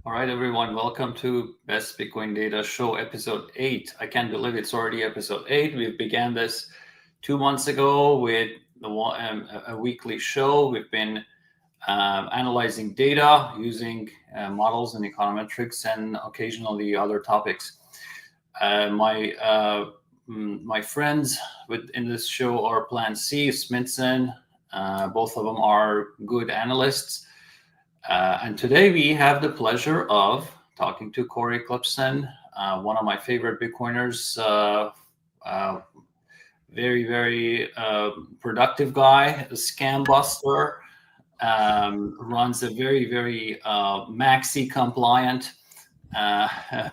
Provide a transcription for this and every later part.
All right, everyone, welcome to Best Bitcoin Data Show, episode 8. I can't believe it's already episode 8. We began this 2 months ago with a weekly show. We've been analyzing data using models and econometrics and occasionally other topics. My friends in this show are PlanC, Sminston. Both of them are good analysts. And today we have the pleasure of talking to Cory Klippsten, one of my favorite Bitcoiners, very, very productive guy, a scam buster, runs a very, very maxi compliant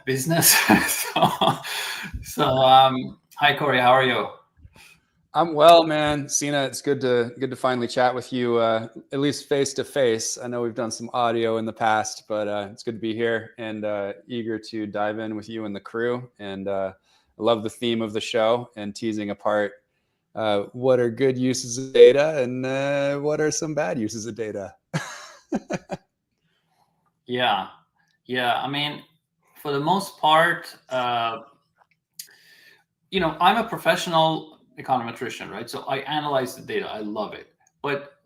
business. Hi, Cory, how are you? I'm well, man. Sina, it's good to finally chat with you, at least face to face. I know we've done some audio in the past, but it's good to be here and eager to dive in with you and the crew. And I love the theme of the show and teasing apart what are good uses of data and what are some bad uses of data. Yeah. I mean, for the most part, I'm a professional econometrician, right? So I analyze the data. I love it. But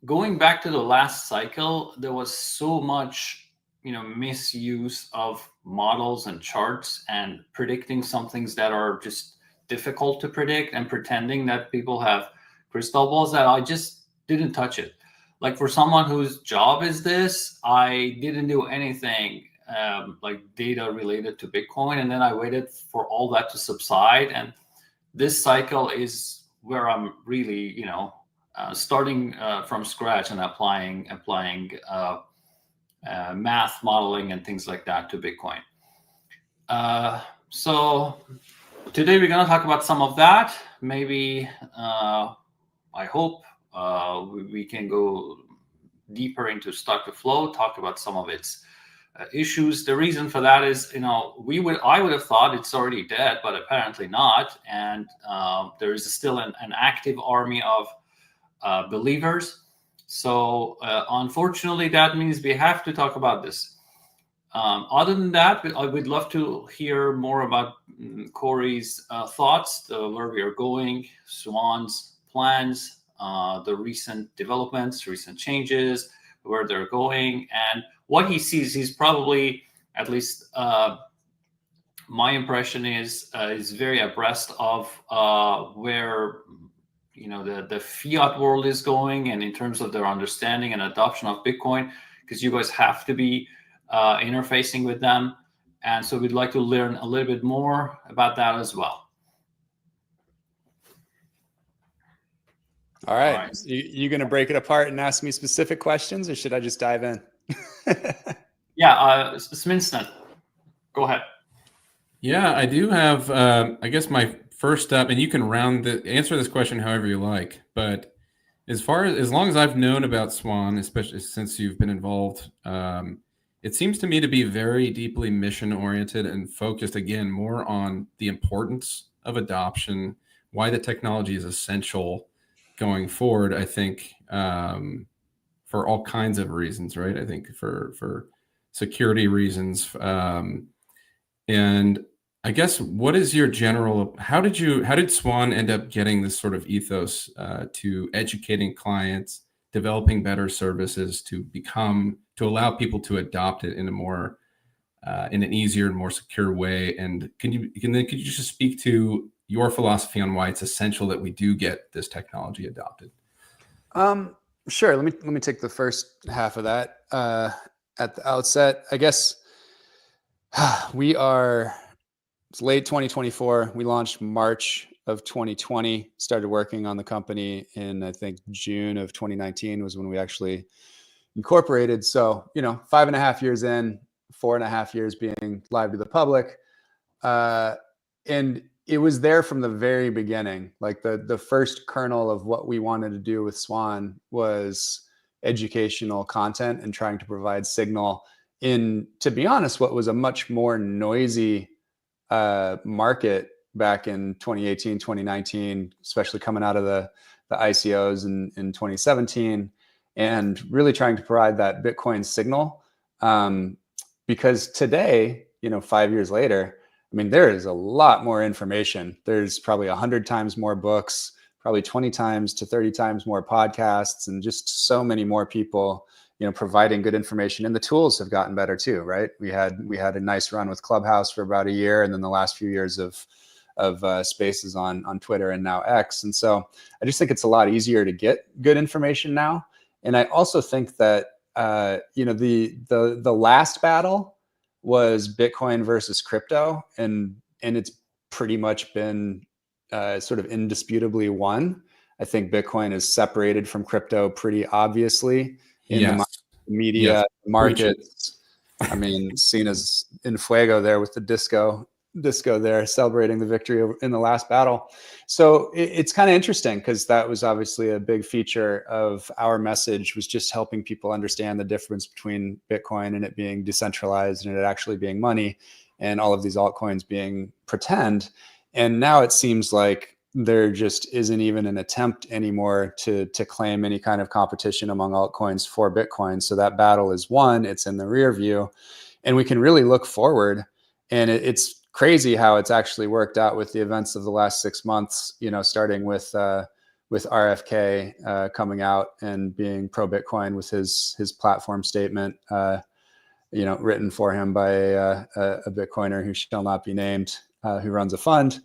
going back to the last cycle, there was so much, misuse of models and charts and predicting some things that are just difficult to predict and pretending that people have crystal balls that I just didn't touch it. Like for someone whose job is this, I didn't do anything like data related to Bitcoin. And then I waited for all that to subside. And this cycle is where I'm really, starting from scratch and applying math modeling and things like that to Bitcoin. So today we're going to talk about some of that. Maybe I hope we can go deeper into stock to flow, talk about some of its issues. The reason for that is, I would have thought it's already dead, but apparently not. And there is still an active army of believers. So unfortunately, that means we have to talk about this. Other than that, I would love to hear more about Cory's thoughts, where we are going, Swan's plans, the recent developments, recent changes, where they're going, and what he sees. He's probably, at least my impression is very abreast of where the fiat world is going, and in terms of their understanding and adoption of Bitcoin, because you guys have to be interfacing with them, and so we'd like to learn a little bit more about that as well. All right. You going to break it apart and ask me specific questions, or should I just dive in? Yeah, Sminston, go ahead. Yeah, I do have, I guess my first up, and you can answer this question however you like, but as long as I've known about Swan, especially since you've been involved, it seems to me to be very deeply mission oriented and focused, again, more on the importance of adoption, why the technology is essential going forward, I think, for all kinds of reasons, right? I think for security reasons. And I guess, what is your general, how did Swan end up getting this sort of ethos to educating clients, developing better services to allow people to adopt it in a more, in an easier and more secure way? And could you just speak to your philosophy on why it's essential that we do get this technology adopted? Sure. Let me take the first half of that at the outset. I guess it's late 2024. We launched March of 2020, started working on the company in, I think, June of 2019 was when we actually incorporated. So, 5.5 years in, 4.5 years being live to the public. And it was there from the very beginning. Like the first kernel of what we wanted to do with Swan was educational content and trying to provide signal in, to be honest, what was a much more noisy market back in 2018, 2019, especially coming out of the ICOs in 2017, and really trying to provide that Bitcoin signal. because today, 5 years later, I mean, there is a lot more information. There's probably 100 times more books, probably 20 times to 30 times more podcasts, and just so many more people, providing good information. And the tools have gotten better too, right? We had a nice run with Clubhouse for about a year, and then the last few years of spaces on Twitter and now X. And so I just think it's a lot easier to get good information now. And I also think that the last battle was Bitcoin versus crypto, and it's pretty much been sort of indisputably won. I think Bitcoin is separated from crypto pretty obviously in the media markets. I mean, Sina's in fuego there with the disco there, celebrating the victory in the last battle. So it's kind of interesting, because that was obviously a big feature of our message, was just helping people understand the difference between Bitcoin and it being decentralized and it actually being money, and all of these altcoins being pretend. And now it seems like there just isn't even an attempt anymore to claim any kind of competition among altcoins for Bitcoin. So that battle is won, it's in the rear view, and we can really look forward. And it's crazy how it's actually worked out with the events of the last 6 months, starting with RFK coming out and being pro Bitcoin with his platform statement, written for him by a Bitcoiner who shall not be named, who runs a fund.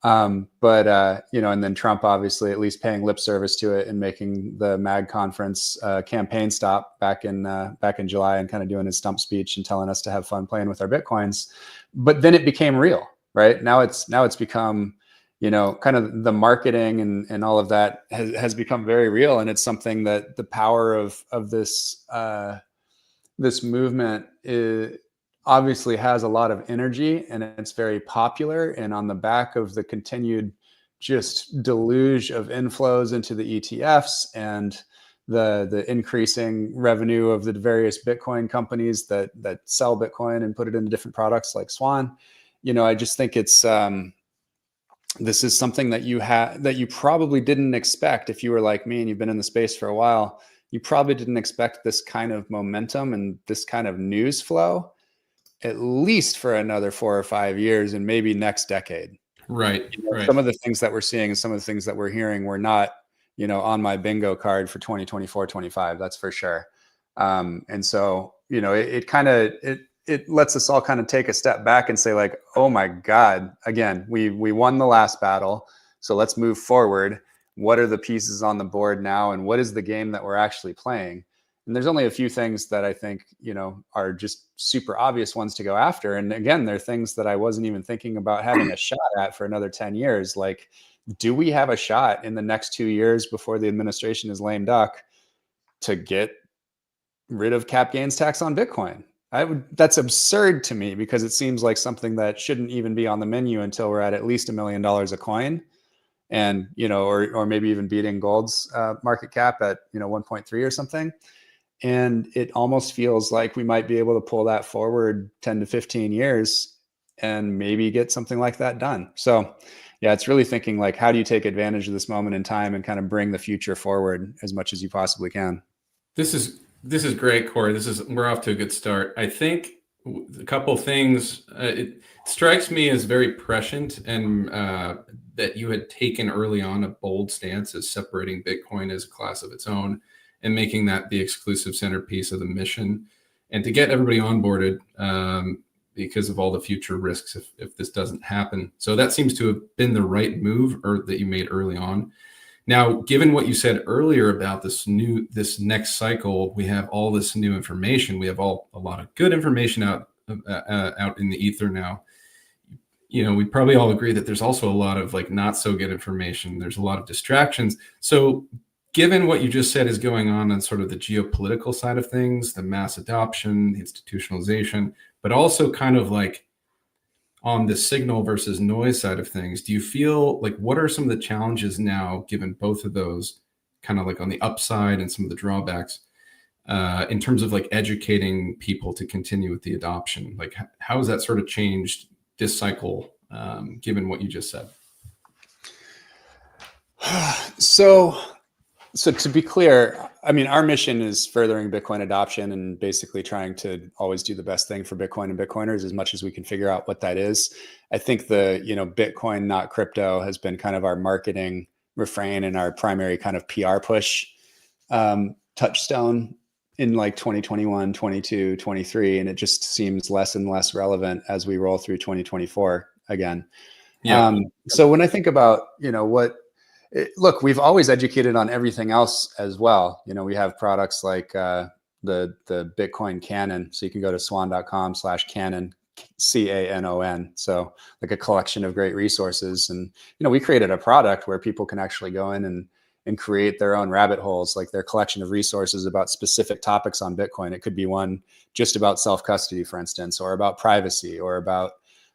And then Trump obviously at least paying lip service to it and making the MAG conference campaign stop back in July, and kind of doing his stump speech and telling us to have fun playing with our Bitcoins. But then it became real, right? Now it's become, kind of the marketing and all of that has become very real. And it's something that the power of this movement obviously has a lot of energy, and it's very popular. And on the back of the continued just deluge of inflows into the ETFs and the increasing revenue of the various Bitcoin companies that sell Bitcoin and put it into different products like Swan, I just think it's this is something that you probably didn't expect. If you were like me and you've been in the space for a while, you probably didn't expect this kind of momentum and this kind of news flow, at least for another 4 or 5 years, and maybe next decade. Right. Some of the things that we're seeing and some of the things that we're hearing were not, on my bingo card for 2024, 25, that's for sure. And so, it lets us all kind of take a step back and say, like, oh my God, again, we won the last battle. So let's move forward. What are the pieces on the board now? And what is the game that we're actually playing? And there's only a few things that I think, are just super obvious ones to go after. And again, they're things that I wasn't even thinking about having a shot at for another 10 years. Like, do we have a shot in the next 2 years before the administration is lame duck to get rid of cap gains tax on Bitcoin? That's absurd to me, because it seems like something that shouldn't even be on the menu until we're at least $1 million a coin. And, or maybe even beating gold's market cap at, 1.3 or something. And it almost feels like we might be able to pull that forward 10 to 15 years and maybe get something like that done. So yeah, it's really thinking like, how do you take advantage of this moment in time and kind of bring the future forward as much as you possibly can? This is great, Cory. We're off to a good start. I think a couple things. It strikes me as very prescient, and that you had taken early on a bold stance as separating Bitcoin as a class of its own and making that the exclusive centerpiece of the mission, and to get everybody onboarded because of all the future risks if this doesn't happen. So that seems to have been the right move that you made early on. Now, given what you said earlier about this next cycle, we have all this new information. We have a lot of good information out in the ether now. We probably all agree that there's also a lot of like not so good information. There's a lot of distractions. So given what you just said is going on sort of the geopolitical side of things, the mass adoption, the institutionalization, but also kind of like on the signal versus noise side of things, do you feel like, what are some of the challenges now, given both of those, kind of like on the upside and some of the drawbacks, in terms of like educating people to continue with the adoption? Like, how has that sort of changed this cycle, given what you just said? So to be clear, I mean, our mission is furthering Bitcoin adoption and basically trying to always do the best thing for Bitcoin and Bitcoiners as much as we can figure out what that is. I think the, Bitcoin, not crypto, has been kind of our marketing refrain and our primary kind of PR push touchstone in like 2021, 22, 23. And it just seems less and less relevant as we roll through 2024 again. Yeah. So when I think about, look, we've always educated on everything else as well. We have products like the Bitcoin Canon. So you can go to swan.com/canon, CANON. So like a collection of great resources. And, we created a product where people can actually go in and create their own rabbit holes, like their collection of resources about specific topics on Bitcoin. It could be one just about self-custody, for instance, or about privacy, or about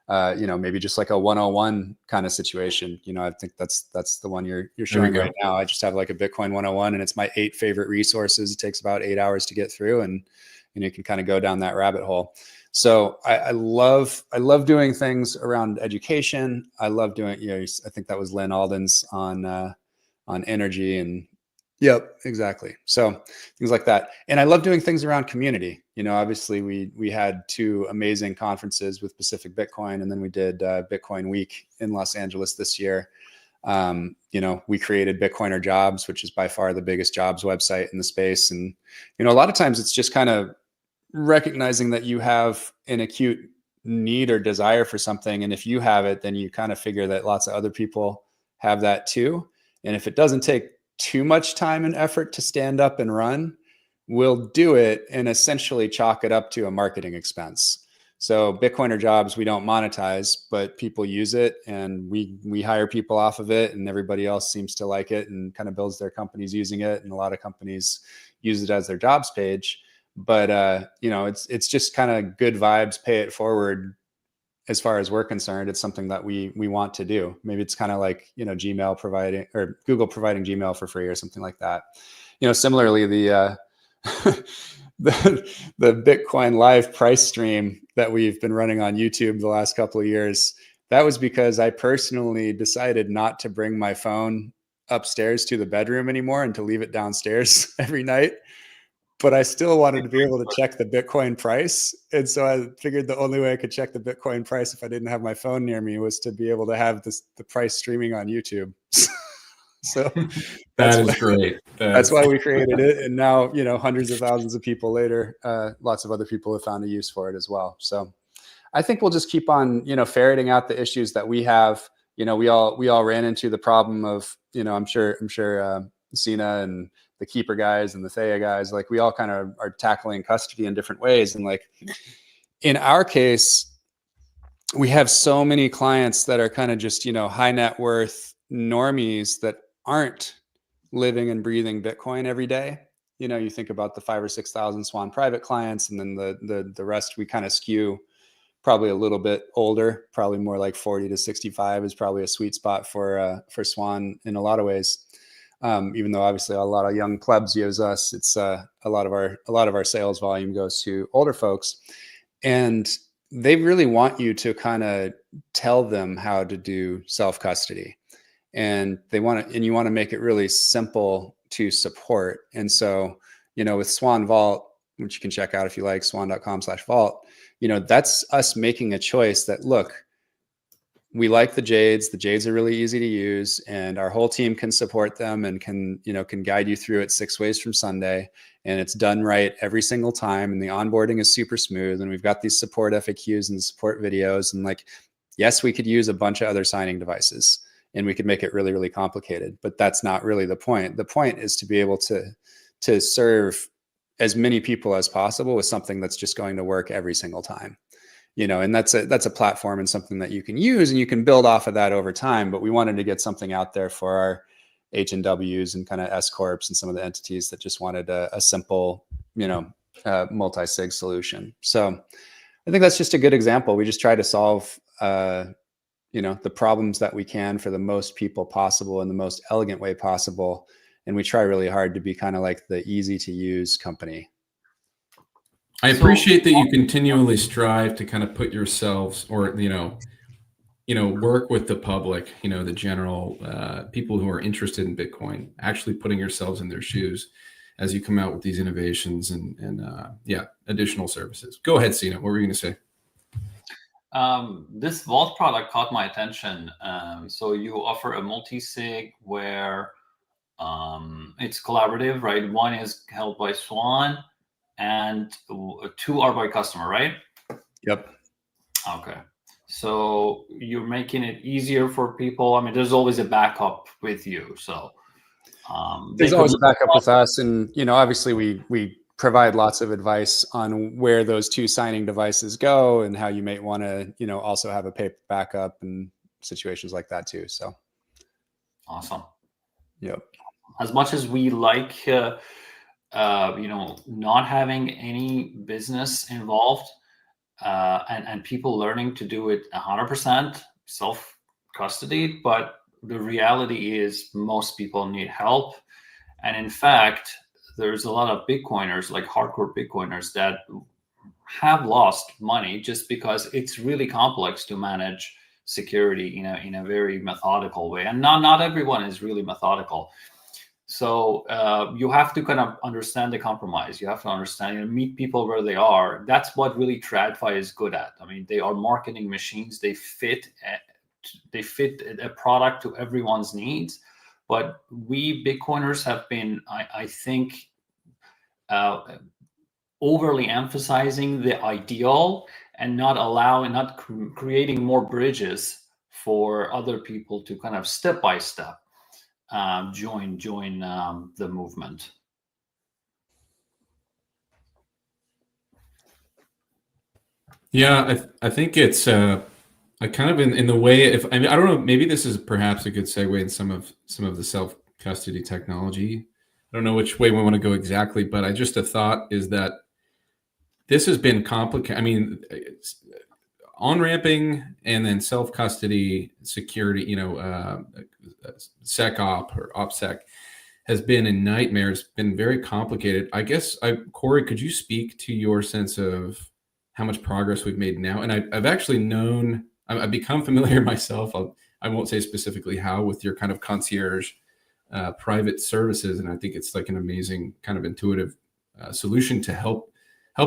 maybe just like a 101 kind of situation. I think that's the one you're showing right now. I just have like a Bitcoin 101 and it's my 8 favorite resources. It takes about 8 hours to get through, and you can kind of go down that rabbit hole. So I love doing things around education. I love doing, I think that was Lynn Alden's on energy, and yep, exactly. So things like that. And I love doing things around community. Obviously we had 2 amazing conferences with Pacific Bitcoin, and then we did Bitcoin Week in Los Angeles this year. We created Bitcoiner Jobs, which is by far the biggest jobs website in the space. And, a lot of times it's just kind of recognizing that you have an acute need or desire for something. And if you have it, then you kind of figure that lots of other people have that too. And if it doesn't take too much time and effort to stand up and run, we'll do it and essentially chalk it up to a marketing expense. So Bitcoiner Jobs, we don't monetize, but people use it, and we hire people off of it, and everybody else seems to like it and kind of builds their companies using it. And a lot of companies use it as their jobs page. But it's just kind of good vibes, pay it forward. As far as we're concerned, it's something that we want to do. Maybe it's kind of like, Gmail providing, or Google providing Gmail for free or something like that. Similarly, the Bitcoin live price stream that we've been running on YouTube the last couple of years, that was because I personally decided not to bring my phone upstairs to the bedroom anymore and to leave it downstairs every night. But I still wanted to be able to check the Bitcoin price. And so I figured the only way I could check the Bitcoin price if I didn't have my phone near me was to be able to have the price streaming on YouTube. So that is great. That's why we created it. And now, hundreds of thousands of people later, lots of other people have found a use for it as well. So I think we'll just keep on, ferreting out the issues that we have. We all ran into the problem of, I'm sure Sina and the Keeper guys and the Thea guys, like we all kind of are tackling custody in different ways. And like in our case, we have so many clients that are kind of just, high net worth normies that aren't living and breathing Bitcoin every day. You think about the 5,000 or 6,000 Swan private clients, and then the rest we kind of skew probably a little bit older, probably more like 40 to 65 is probably a sweet spot for Swan in a lot of ways. Even though obviously a lot of young plebs use us, it's a lot of our sales volume goes to older folks, and they really want you to kind of tell them how to do self-custody, and you want to make it really simple to support. And so, with Swan Vault, which you can check out if you like, swan.com/vault, that's us making a choice that, look, we like the Jades. The Jades are really easy to use, and our whole team can support them and can guide you through it 6 ways from Sunday. And it's done right every single time. And the onboarding is super smooth. And we've got these support FAQs and support videos. And like, yes, we could use a bunch of other signing devices and we could make it really, really complicated, but that's not really the point. The point is to be able to serve as many people as possible with something that's just going to work every single time. And that's a platform and something that you can use, and you can build off of that over time. But we wanted to get something out there for our H&Ws and kind of S corps and some of the entities that just wanted a simple, multi-sig solution. So I think that's just a good example. We just try to solve, the problems that we can for the most people possible in the most elegant way possible. And we try really hard to be kind of like the easy to use company. I appreciate that you continually strive to kind of put yourselves, or work with the public, the general people who are interested in Bitcoin, actually putting yourselves in their shoes. as you come out with these innovations and yeah, additional services. Go ahead, Sina. What were you going to say? This vault product caught my attention. So you offer a multi-sig where it's collaborative, right? One is held by Swan and two are by customer, right? Yep. Okay. So you're making it easier for people. I mean, there's always a backup with you. So there's always a backup with us. And, you know, obviously we provide lots of advice on where those two signing devices go and how you may want to, you know, also have a paper backup and situations like that too. So. Awesome. Yep. As much as we like, you know, not having any business involved, and people learning to do it 100% self-custody, but the reality is most people need help. And in fact, there's a lot of Bitcoiners, like hardcore Bitcoiners, that have lost money just because it's really complex to manage security in a very methodical way. And not everyone is really methodical. So you have to kind of understand the compromise. You have to understand and meet people where they are. That's what really TradFi is good at. I mean, they are marketing machines. They fit a product to everyone's needs. But we Bitcoiners have been, I think, overly emphasizing the ideal and not creating more bridges for other people to kind of step by step join the movement. Yeah, I think it's I kind of in the way, I don't know, maybe this is perhaps a good segue in some of the self-custody technology. I don't know which way we want to go exactly, but I just a thought is that this has been complicated. I mean, on-ramping and then self-custody security, you know, SecOp or OPSEC has been a nightmare. It's been very complicated. I guess, Cory, could you speak to your sense of how much progress we've made now? And I've actually known, I've become familiar myself. I won't say specifically how, with your kind of concierge private services. And I think it's like an amazing kind of intuitive solution to help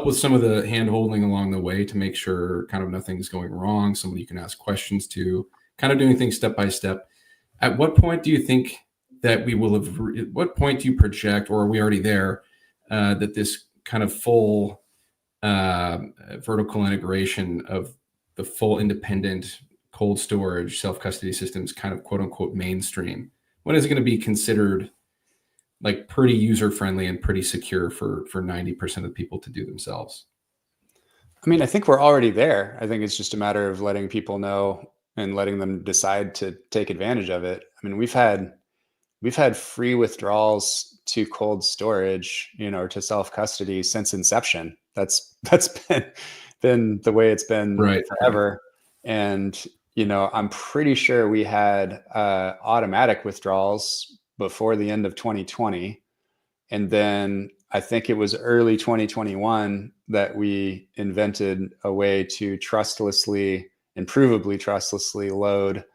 with some of the hand holding along the way to make sure kind of nothing's going wrong. Somebody you can ask questions to, kind of doing things step by step. At what point do you think that we will have, at what point do you project, or are we already there, that this kind of full vertical integration of the full independent cold storage self-custody systems kind of quote unquote mainstream? When is it going to be considered like pretty user-friendly and pretty secure for 90% of people to do themselves? I mean, I think we're already there. I think it's just a matter of letting people know and letting them decide to take advantage of it. I mean, we've had free withdrawals to cold storage, you know, or to self-custody since inception. That's been the way it's been forever. And, you know, I'm pretty sure we had automatic withdrawals before the end of 2020. And then I think it was early 2021 that we invented a way to trustlessly and provably trustlessly load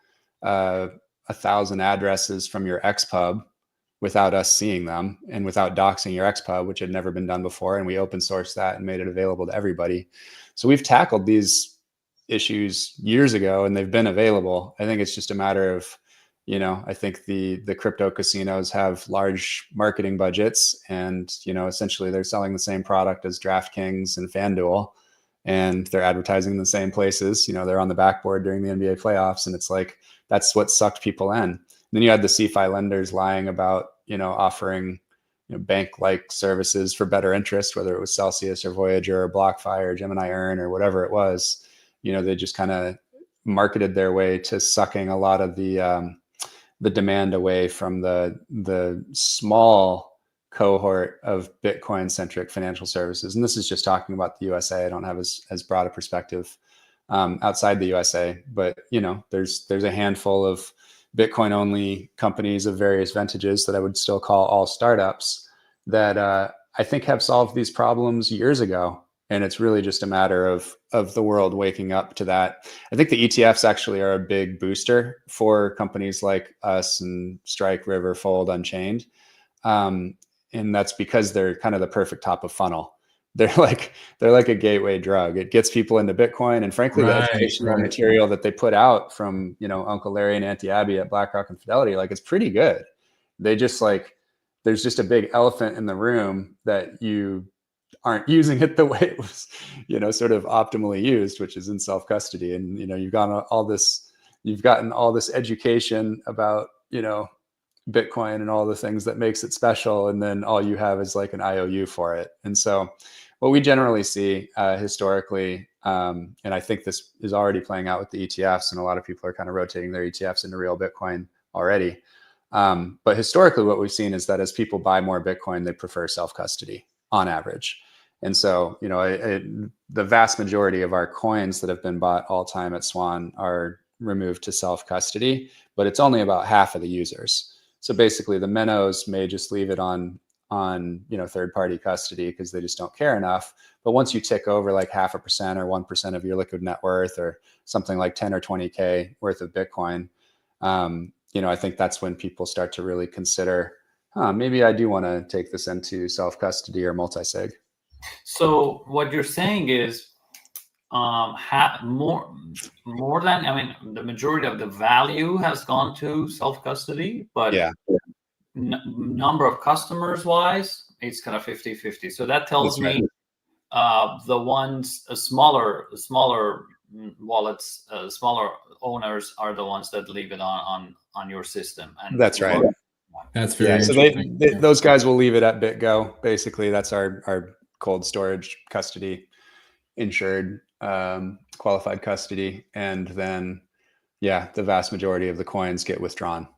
1,000 addresses from your XPub without us seeing them and without doxing your XPub, which had never been done before. And we open sourced that and made it available to everybody. So we've tackled these issues years ago and they've been available. I think it's just a matter of, you know, I think the crypto casinos have large marketing budgets and, you know, essentially they're selling the same product as DraftKings and FanDuel and they're advertising in the same places. You know, they're on the backboard during the NBA playoffs and it's like, that's what sucked people in. And then you had the CeFi lenders lying about, you know, offering, you know, bank-like services for better interest, whether it was Celsius or Voyager or BlockFi or Gemini Earn or whatever it was. You know, they just kind of marketed their way to sucking a lot of the demand away from the small cohort of Bitcoin-centric financial services. And this is just talking about the USA. I don't have as broad a perspective outside the USA, but you know, there's a handful of Bitcoin-only companies of various vintages that I would still call all startups that I think have solved these problems years ago. And it's really just a matter of the world waking up to that. I think the ETFs actually are a big booster for companies like us and Strike, River, Fold, Unchained. And that's because they're kind of the perfect top of funnel. They're like a gateway drug. It gets people into Bitcoin, and frankly, the educational material that they put out from, you know, Uncle Larry and Auntie Abby at BlackRock and Fidelity, like, it's pretty good. They just like, there's just a big elephant in the room that you aren't using it the way it was, you know, sort of optimally used, which is in self-custody. And, you know, you've gotten all this education about, you know, Bitcoin and all the things that makes it special, and then all you have is like an IOU for it. And so what we generally see historically, and I think this is already playing out with the ETFs, and a lot of people are kind of rotating their ETFs into real Bitcoin already. But historically, what we've seen is that as people buy more Bitcoin, they prefer self-custody on average. And so, you know, the vast majority of our coins that have been bought all time at Swan are removed to self-custody, but it's only about half of the users. So basically, the minnows may just leave it on you know, third-party custody because they just don't care enough. But once you tick over like 0.5% or 1% of your liquid net worth, or something like 10 or 20K worth of Bitcoin, you know, I think that's when people start to really consider, maybe I do want to take this into self-custody or multi-sig. So what you're saying is, more than, I mean, the majority of the value has gone to self-custody, but yeah, number of customers wise, it's kind of 50-50. So that tells me the ones smaller wallets, smaller owners are the ones that leave it on your system. And that's right. That's very so those guys will leave it at BitGo. Basically, that's our cold storage custody, insured, qualified custody, and then the vast majority of the coins get withdrawn.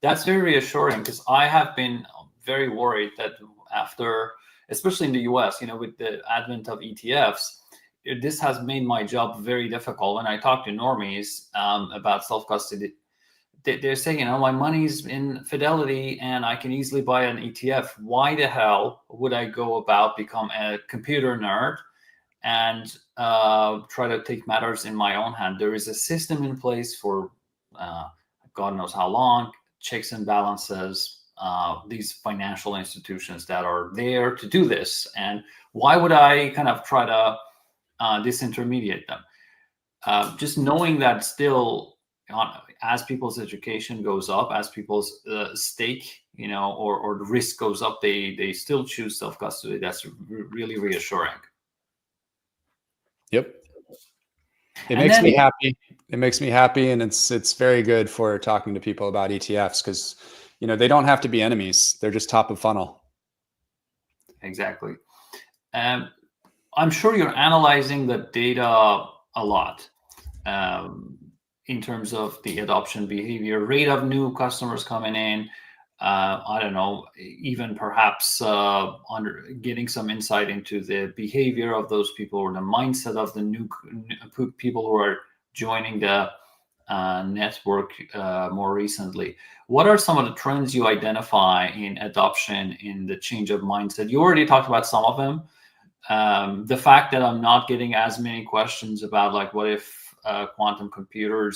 That's very reassuring, because I have been very worried that after, especially in the US, you know, with the advent of ETFs, this has made my job very difficult. When I talk to normies about self-custody, they're saying, you know, my money's in Fidelity and I can easily buy an ETF. Why the hell would I go about become a computer nerd and try to take matters in my own hand? There is a system in place for God knows how long, checks and balances, these financial institutions that are there to do this. And why would I kind of try to disintermediate them? Just knowing that still, as people's education goes up, as people's stake, you know, or the risk goes up, they still choose self-custody. That's really reassuring. Yep. It makes me happy. It makes me happy, and it's very good for talking to people about ETFs, because, you know, they don't have to be enemies. They're just top of funnel. Exactly. I'm sure you're analyzing the data a lot in terms of the adoption behavior, rate of new customers coming in. I don't know, even perhaps getting some insight into the behavior of those people, or the mindset of the new people who are joining the network more recently. What are some of the trends you identify in adoption, in the change of mindset? You already talked about some of them. The fact that I'm not getting as many questions about, like, what if quantum computing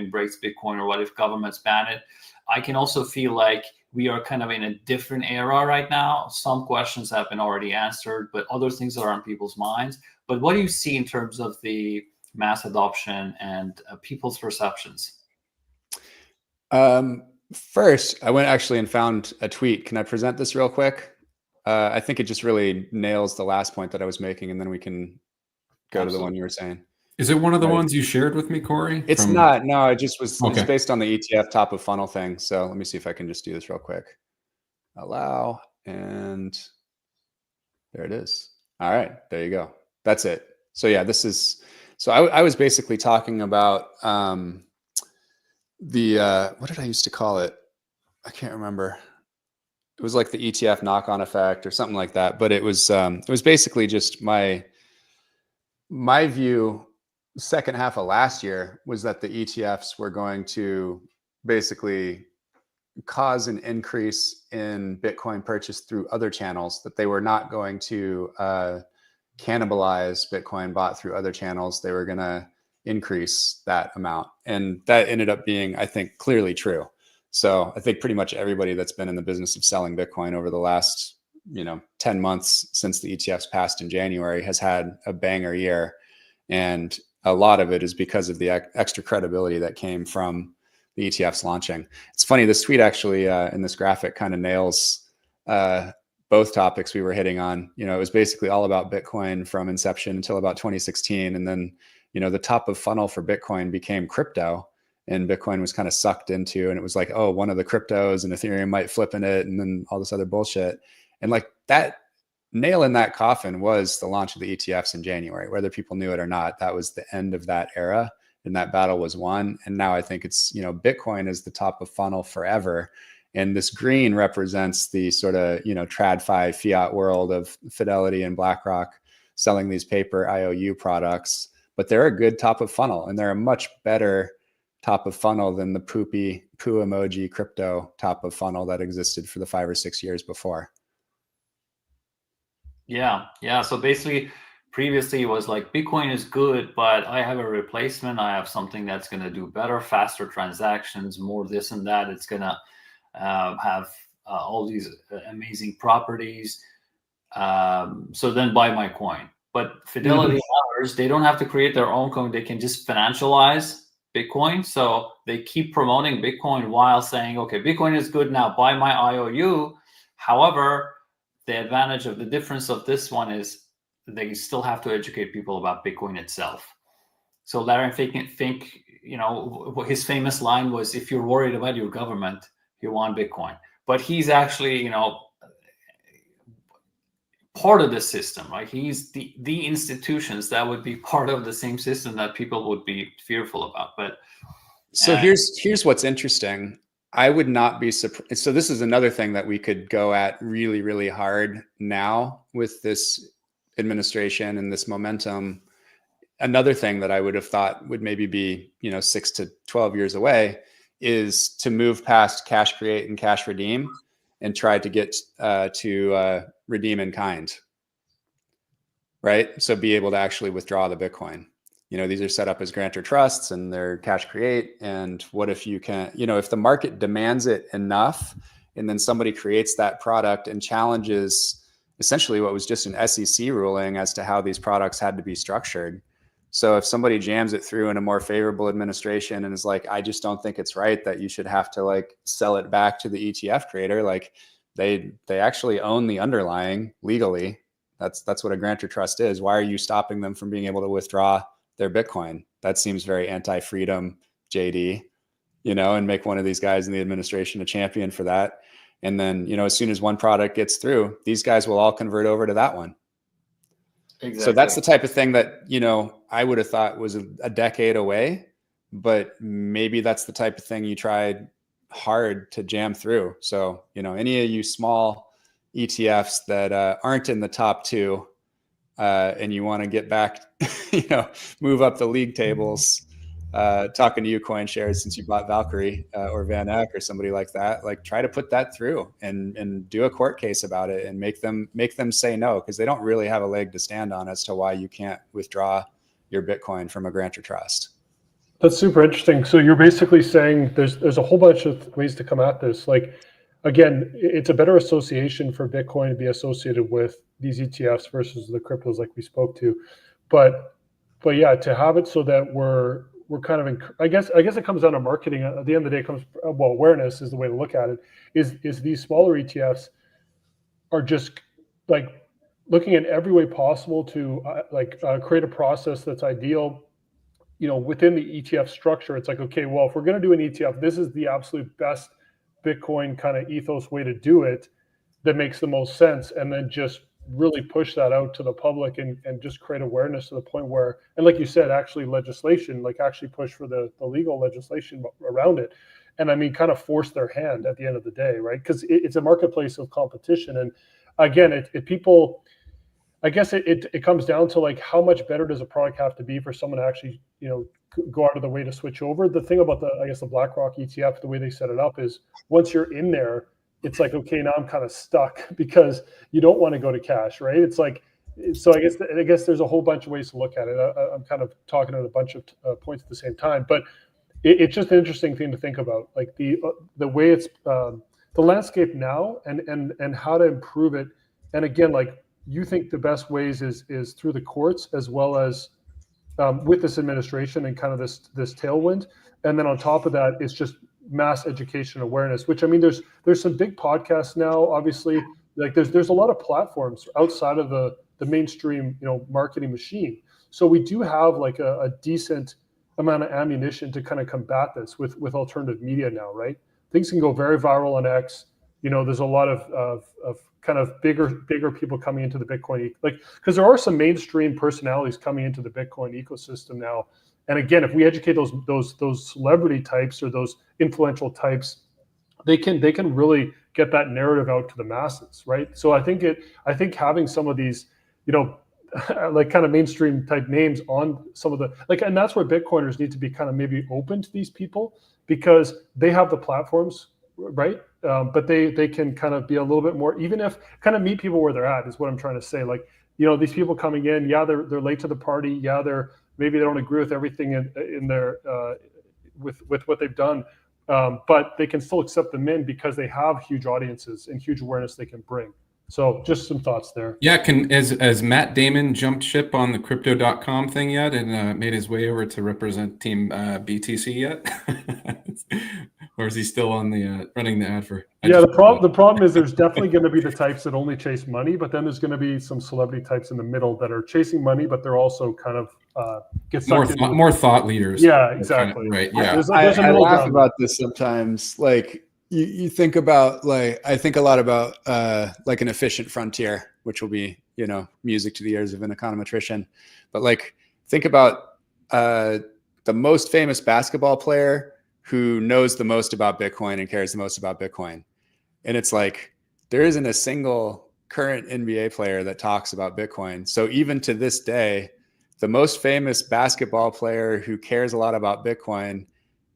breaks Bitcoin, or what if governments ban it? I can also feel like we are kind of in a different era right now. Some questions have been already answered, but other things are on people's minds. But what do you see in terms of the mass adoption and people's perceptions? First, I went actually and found a tweet. Can I present this real quick? I think it just really nails the last point that I was making, and then we can go to the one you were saying. Is it one of the ones you shared with me, Cory? It's not. No, I just was. Okay. It's based on the ETF top of funnel thing. So let me see if I can just do this real quick. Allow, and there it is. All right, there you go. That's it. So yeah, this is. So I was basically talking about the what did I used to call it? I can't remember. It was like the ETF knock-on effect or something like that. But it was basically just my view. Second half of last year was that the ETFs were going to basically cause an increase in Bitcoin purchase through other channels, that they were not going to cannibalize Bitcoin bought through other channels. They were going to increase that amount. And that ended up being, I think, clearly true. So I think pretty much everybody that's been in the business of selling Bitcoin over the last, 10 months since the ETFs passed in January has had a banger year. And a lot of it is because of the extra credibility that came from the ETFs launching. It's funny, this tweet actually in this graphic kind of nails both topics we were hitting on. It was basically all about Bitcoin from inception until about 2016. And then, the top of funnel for Bitcoin became crypto, and Bitcoin was kind of sucked into, and it was like, oh, one of the cryptos and Ethereum might flip in it, and then all this other bullshit. And like that nail in that coffin was the launch of the ETFs in January, whether people knew it or not. That was the end of that era, and that battle was won. And now I think it's, Bitcoin is the top of funnel forever. And this green represents the sort of, TradFi fiat world of Fidelity and BlackRock selling these paper IOU products, but they're a good top of funnel, and they're a much better top of funnel than the poo emoji crypto top of funnel that existed for the 5 or 6 years before. Yeah. So basically, previously it was like Bitcoin is good, but I have a replacement. I have something that's going to do better, faster transactions, more this and that. It's going to have all these amazing properties. So then buy my coin. But Fidelity and others, they don't have to create their own coin. They can just financialize Bitcoin. So they keep promoting Bitcoin while saying, okay, Bitcoin is good now, buy my IOU. However, the advantage of the difference of this one is they still have to educate people about Bitcoin itself. So Larry Fink, his famous line was, if you're worried about your government, you want Bitcoin. But he's actually, part of the system, right? He's the institutions that would be part of the same system that people would be fearful about. But so here's what's interesting. I would not be surprised. So this is another thing that we could go at really, really hard now with this administration and this momentum. Another thing that I would have thought would maybe be, 6 to 12 years away is to move past cash create and cash redeem and try to get to redeem in kind, right? So be able to actually withdraw the Bitcoin. These are set up as grantor trusts and they're cash create. And what if you can, if the market demands it enough and then somebody creates that product and challenges essentially what was just an SEC ruling as to how these products had to be structured. So if somebody jams it through in a more favorable administration and is like, I just don't think it's right that you should have to like sell it back to the ETF creator, like they actually own the underlying legally. That's what a grantor trust is. Why are you stopping them from being able to withdraw their Bitcoin? That seems very anti-freedom, JD, and make one of these guys in the administration a champion for that. And then, as soon as one product gets through, these guys will all convert over to that one. Exactly. So that's the type of thing that, I would have thought was a decade away, but maybe that's the type of thing you tried hard to jam through. So, any of you small ETFs that aren't in the top 2 and you want to get back, move up the league tables, talking to you CoinShares, since you bought Valkyrie or Van Eck or somebody like that, like try to put that through and do a court case about it and make them say no, because they don't really have a leg to stand on as to why you can't withdraw your Bitcoin from a grantor trust. That's super interesting. So you're basically saying there's a whole bunch of ways to come at this. Like, again, it's a better association for Bitcoin to be associated with these ETFs versus the cryptos like we spoke to. But yeah, to have it so that we're kind of, I guess it comes down to marketing. At the end of the day, it comes, awareness is the way to look at it, is these smaller ETFs are just like looking at every way possible to create a process that's ideal, within the ETF structure. It's like, okay, well, if we're going to do an ETF, this is the absolute best Bitcoin kind of ethos way to do it that makes the most sense. And then just really push that out to the public and just create awareness to the point where, and like you said, actually legislation, like actually push for the legal legislation around it. And I mean, kind of force their hand at the end of the day, right? Because it's a marketplace of competition. And again, I guess it comes down to like, how much better does a product have to be for someone to actually, go out of the way to switch over? The thing about the BlackRock ETF, the way they set it up is once you're in there, it's like, okay, now I'm kind of stuck because you don't want to go to cash, right? It's like, so I guess there's a whole bunch of ways to look at it. I'm kind of talking at a bunch of points at the same time, but it's just an interesting thing to think about, like the way it's the landscape now, and how to improve it. And again, like, you think the best ways is through the courts, as well as with this administration and kind of this tailwind. And then on top of that, it's just mass education awareness, which, I mean, there's some big podcasts now, obviously, like there's a lot of platforms outside of the mainstream, marketing machine. So we do have like a decent amount of ammunition to kind of combat this with alternative media now, right? Things can go very viral on X. There's a lot of kind of bigger people coming into the Bitcoin, because there are some mainstream personalities coming into the Bitcoin ecosystem now. And again, if we educate those celebrity types or those influential types, they can really get that narrative out to the masses, right? So I think having some of these, like kind of mainstream type names on some of the, and that's where Bitcoiners need to be kind of maybe open to these people, because they have the platforms, right? But they can kind of be a little bit more, even if kind of meet people where they're at, is what I'm trying to say. Like, these people coming in, yeah, they're late to the party. Yeah, maybe they don't agree with everything in their with what they've done, but they can still accept them in because they have huge audiences and huge awareness they can bring. So just some thoughts there. Yeah, has Matt Damon jumped ship on the crypto.com thing yet and made his way over to represent Team BTC yet? Or is he still on the running the ad for? The problem is there's definitely going to be the types that only chase money, but then there's going to be some celebrity types in the middle that are chasing money, but they're also kind of get sucked into more thought leaders. Yeah, exactly. Kind of, right. Yeah. I laugh about this sometimes. Like, you think about, like, I think a lot about like an efficient frontier, which will be, music to the ears of an econometrician. But like, think about the most famous basketball player who knows the most about Bitcoin and cares the most about Bitcoin. And it's like, there isn't a single current NBA player that talks about Bitcoin. So even to this day, the most famous basketball player who cares a lot about Bitcoin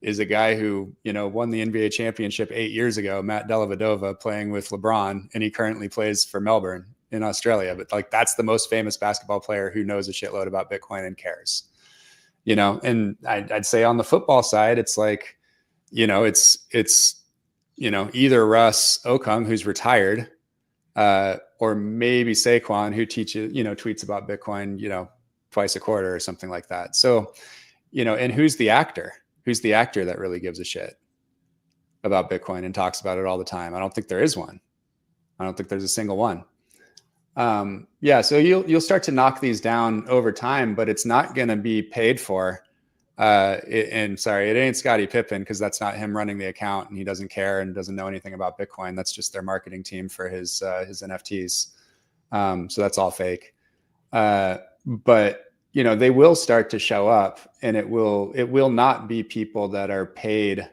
is a guy who, won the NBA championship 8 years ago, Matt Dellavedova, playing with LeBron, and he currently plays for Melbourne in Australia. But like, that's the most famous basketball player who knows a shitload about Bitcoin and cares, and I'd say on the football side, it's like, it's either Russ Okung, who's retired, or maybe Saquon, who teaches, tweets about Bitcoin, twice a quarter or something like that. So, and who's the actor? Who's the actor that really gives a shit about Bitcoin and talks about it all the time? I don't think there is one. I don't think there's a single one. So you'll start to knock these down over time, but it's not going to be paid for. It ain't Scottie Pippen, because that's not him running the account, and he doesn't care and doesn't know anything about Bitcoin. That's just their marketing team for his NFTs. So that's all fake. But they will start to show up, and it will not be people that are paid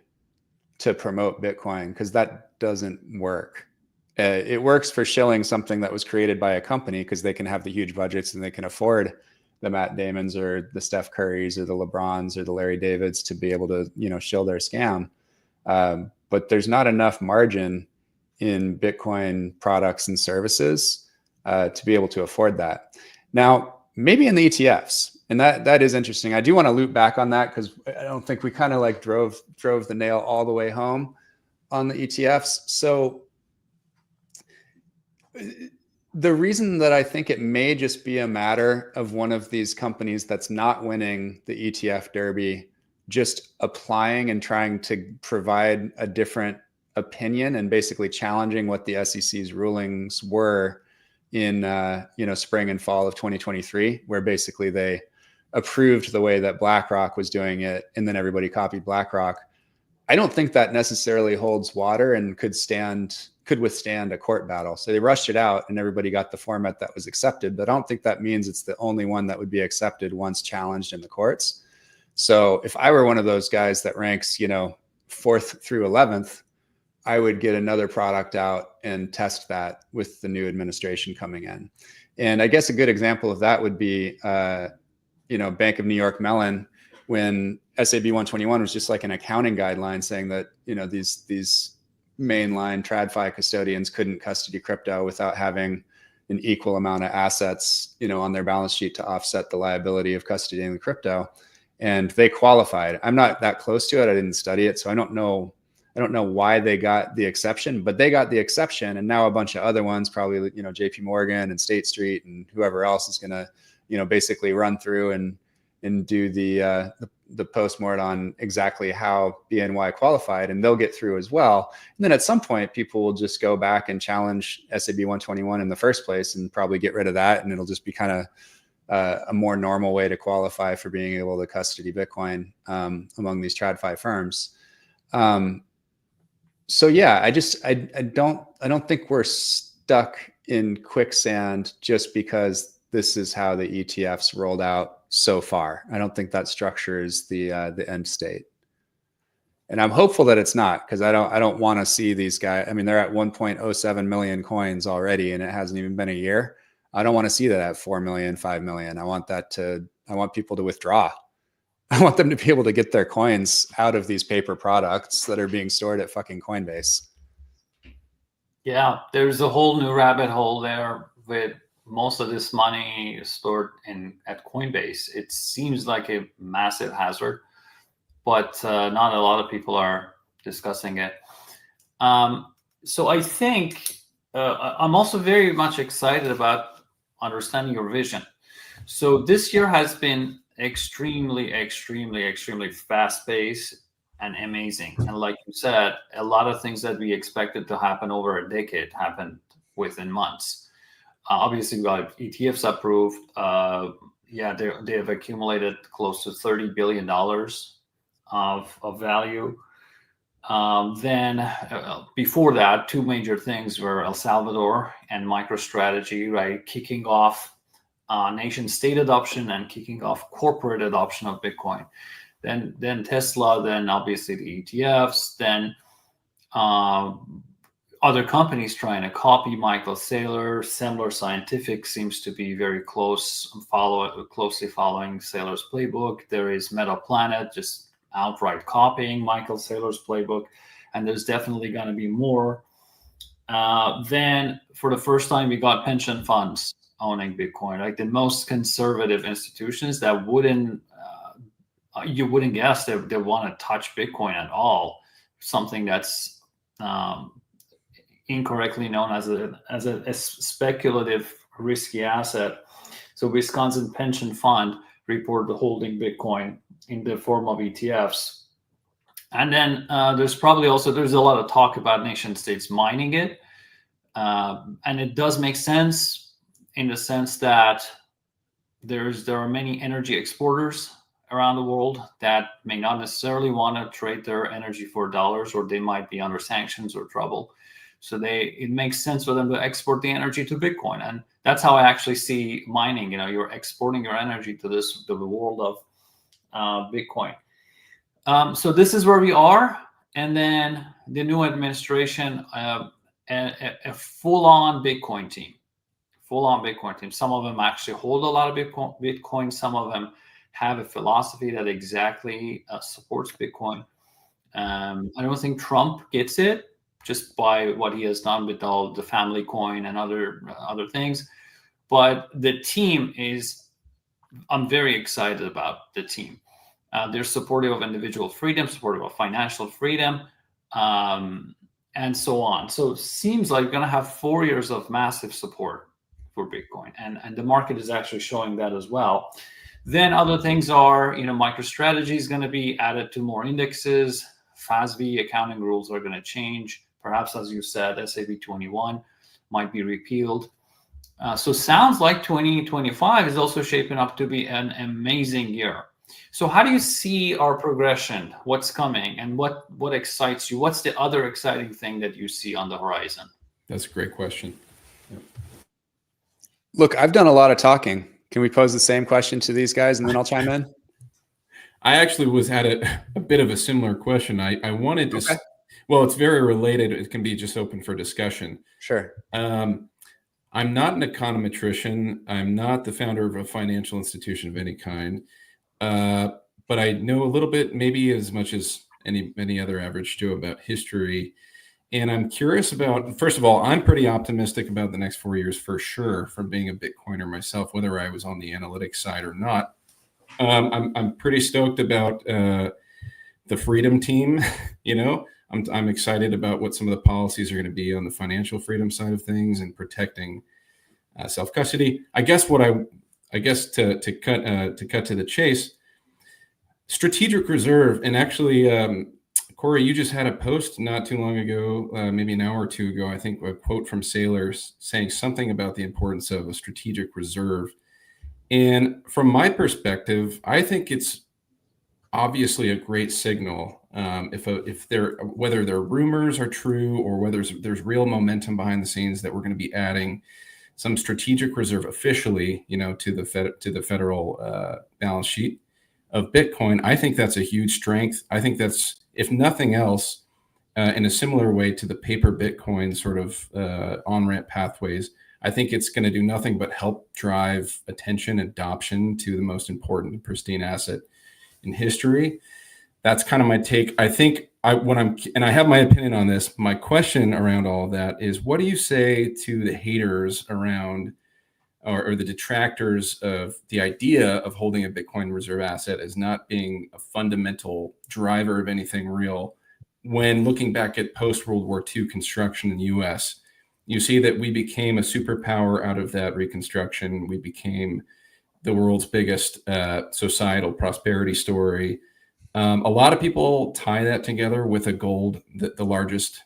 to promote Bitcoin, because that doesn't work. It works for shilling something that was created by a company, because they can have the huge budgets and they can afford the Matt Damons or the Steph Currys or the LeBrons or the Larry Davids to be able to, shill their scam. But there's not enough margin in Bitcoin products and services to be able to afford that. Now, maybe in the ETFs, and that is interesting. I do want to loop back on that, because I don't think we kind of like drove the nail all the way home on the ETFs. So the reason that I think it may just be a matter of one of these companies that's not winning the ETF derby just applying and trying to provide a different opinion and basically challenging what the SEC's rulings were in spring and fall of 2023, where basically they approved the way that BlackRock was doing it, and then everybody copied BlackRock. I don't think that necessarily holds water and could withstand a court battle. So they rushed it out and everybody got the format that was accepted, but I don't think that means it's the only one that would be accepted once challenged in the courts. So if I were one of those guys that ranks, 4th through 11th, I would get another product out and test that with the new administration coming in. And I guess a good example of that would be, Bank of New York Mellon, when SAB 121 was just like an accounting guideline saying that, these mainline TradFi custodians couldn't custody crypto without having an equal amount of assets, on their balance sheet to offset the liability of custodying the crypto. and they qualified. I'm not that close to it. I didn't study it, so I don't know why they got the exception, but they got the exception, and now a bunch of other ones, probably, you know, JP Morgan and State Street and whoever else is going to, you know, basically run through and do the postmort on exactly how BNY qualified, and they'll get through as well. And then at some point, people will just go back and challenge SAB 121 in the first place and probably get rid of that, and it'll just be kind of a more normal way to qualify for being able to custody Bitcoin among these TradFi firms. So yeah, I don't think we're stuck in quicksand just because this is how the ETFs rolled out so far. I don't think that structure is the end state, and I'm hopeful that it's not, because I don't want to see these guys. I mean, they're at 1.07 million coins already, and it hasn't even been a year. I don't want to see that at 4 million, 5 million. I want people to withdraw. I want them to be able to get their coins out of these paper products that are being stored at fucking Coinbase. Yeah, there's a whole new rabbit hole there with most of this money stored at Coinbase. It seems like a massive hazard, but not a lot of people are discussing it. So I think I'm also very much excited about understanding your vision. So this year has been extremely fast-paced and amazing. And like you said, a lot of things that we expected to happen over a decade happened within months. Obviously, we got ETFs approved. They have accumulated close to $30 billion of value. Then before that, two major things were El Salvador and MicroStrategy, right? Kicking off nation state adoption and kicking off corporate adoption of Bitcoin. Then Tesla, then obviously the ETFs, then other companies trying to copy Michael Saylor. Semler Scientific seems to be very closely following Saylor's playbook. There is MetaPlanet just outright copying Michael Saylor's playbook, and there's definitely going to be more. Then for the first time, we got pension funds owning Bitcoin, like the most conservative institutions that you wouldn't guess that they want to touch Bitcoin at all. Something that's incorrectly known as a speculative risky asset. So Wisconsin Pension Fund reported holding Bitcoin in the form of ETFs. And then there's a lot of talk about nation states mining it. And it does make sense in the sense that there are many energy exporters around the world that may not necessarily want to trade their energy for dollars, or they might be under sanctions or trouble. So it makes sense for them to export the energy to Bitcoin. And that's how I actually see mining. You know, you're exporting your energy to the world of Bitcoin. So this is where we are. And then the new administration, a full-on Bitcoin team. Some of them actually hold a lot of Bitcoin. Some of them have a philosophy that exactly supports Bitcoin. I don't think Trump gets it just by what he has done with all the family coin and other things. But the team I'm very excited about the team. They're supportive of individual freedom, supportive of financial freedom, and so on. So it seems like we're going to have 4 years of massive support for Bitcoin. And the market is actually showing that as well. Then other things are, MicroStrategy is going to be added to more indexes. FASB accounting rules are going to change. Perhaps, as you said, SAB 21 might be repealed. So sounds like 2025 is also shaping up to be an amazing year. So how do you see our progression? What's coming and what excites you? What's the other exciting thing that you see on the horizon? That's a great question. Yep. Look, I've done a lot of talking. Can we pose the same question to these guys and then I'll chime in? I actually had a bit of a similar question. I wanted to, okay. Well, it's very related. It can be just open for discussion. Sure. I'm not an econometrician. I'm not the founder of a financial institution of any kind. But I know a little bit, maybe as much as any other average Joe, about history. And I'm curious about, first of all, I'm pretty optimistic about the next 4 years for sure, from being a Bitcoiner myself, whether I was on the analytics side or not. I'm pretty stoked about the freedom team. I'm excited about what some of the policies are going to be on the financial freedom side of things and protecting self custody. I guess to cut to the chase, strategic reserve, and actually, Cory, you just had a post not too long ago, maybe an hour or two ago, I think, a quote from sailors saying something about the importance of a strategic reserve. And from my perspective, I think it's obviously a great signal. Whether their rumors are true or whether there's real momentum behind the scenes that we're going to be adding some strategic reserve officially, to the federal balance sheet of Bitcoin. I think that's a huge strength. I think that's, if nothing else, in a similar way to the paper Bitcoin sort of on-ramp pathways, I think it's going to do nothing but help drive attention, adoption to the most important and pristine asset in history. That's kind of my take. I think I have my opinion on this. My question around all of that is, what do you say to the haters around or the detractors of the idea of holding a Bitcoin reserve asset as not being a fundamental driver of anything real? When looking back at post-World War II construction in the US, you see that we became a superpower out of that reconstruction. We became the world's biggest societal prosperity story. A lot of people tie that together with a gold, the largest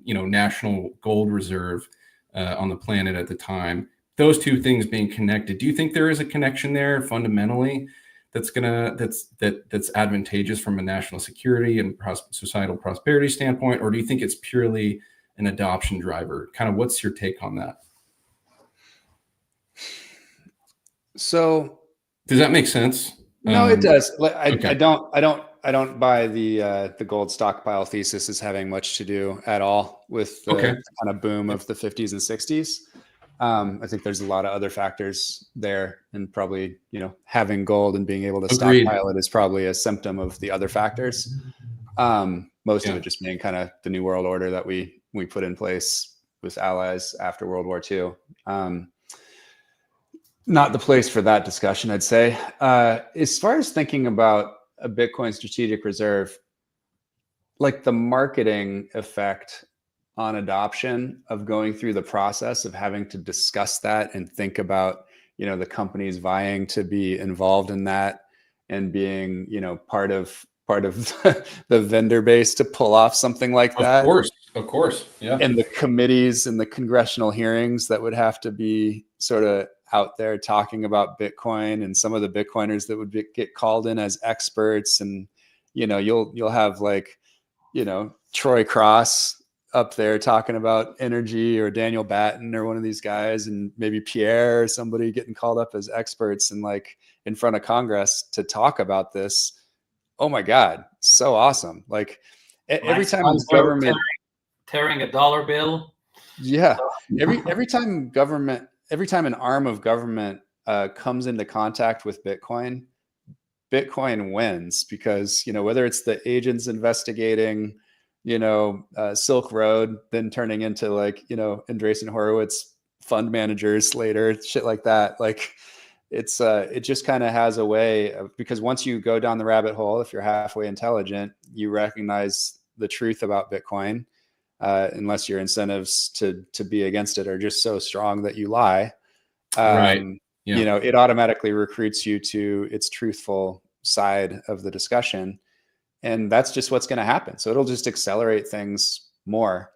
national gold reserve on the planet at the time. Those two things being connected. Do you think there is a connection there fundamentally that's advantageous from a national security and societal prosperity standpoint, or do you think it's purely an adoption driver? Kind of, what's your take on that? So, does that make sense? No, it does. Okay. I don't buy the gold stockpile thesis as having much to do at all with the kind of boom of the 50s and 60s. I think there's a lot of other factors there, and probably, having gold and being able to stockpile it is probably a symptom of the other factors. Most of it just being kind of the new world order that we put in place with allies after World War II. Not the place for that discussion, I'd say. As far as thinking about a Bitcoin strategic reserve, like the marketing effect on adoption of going through the process of having to discuss that and think about, the companies vying to be involved in that and being, part of the vendor base to pull off something like that. Of course. Yeah. And the committees and the congressional hearings that would have to be sort of out there talking about Bitcoin, and some of the Bitcoiners that would get called in as experts. And, you'll have Troy Cross up there talking about energy, or Daniel Batten or one of these guys, and maybe Pierre or somebody getting called up as experts and in front of Congress to talk about this. Oh my God. So awesome. Every time government tearing a dollar bill. Yeah. Every time an arm of government comes into contact with Bitcoin wins, because, whether it's the agents investigating, Silk Road, then turning into Andreessen Horowitz fund managers later, shit like that. It just kind of has a way of, because once you go down the rabbit hole, if you're halfway intelligent, you recognize the truth about Bitcoin, unless your incentives to be against it are just so strong that you lie. Right. Yeah. It automatically recruits you to its truthful side of the discussion. And that's just what's going to happen. So it'll just accelerate things more.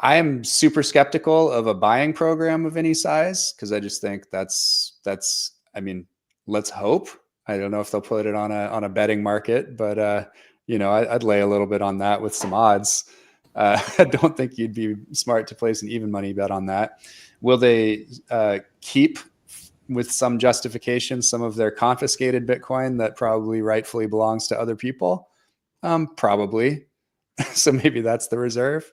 I am super skeptical of a buying program of any size, because I just think that's, let's hope. I don't know if they'll put it on a betting market, but I'd lay a little bit on that with some odds. I don't think you'd be smart to place an even money bet on that. Will they keep, with some justification, some of their confiscated Bitcoin that probably rightfully belongs to other people? Probably. So maybe that's the reserve.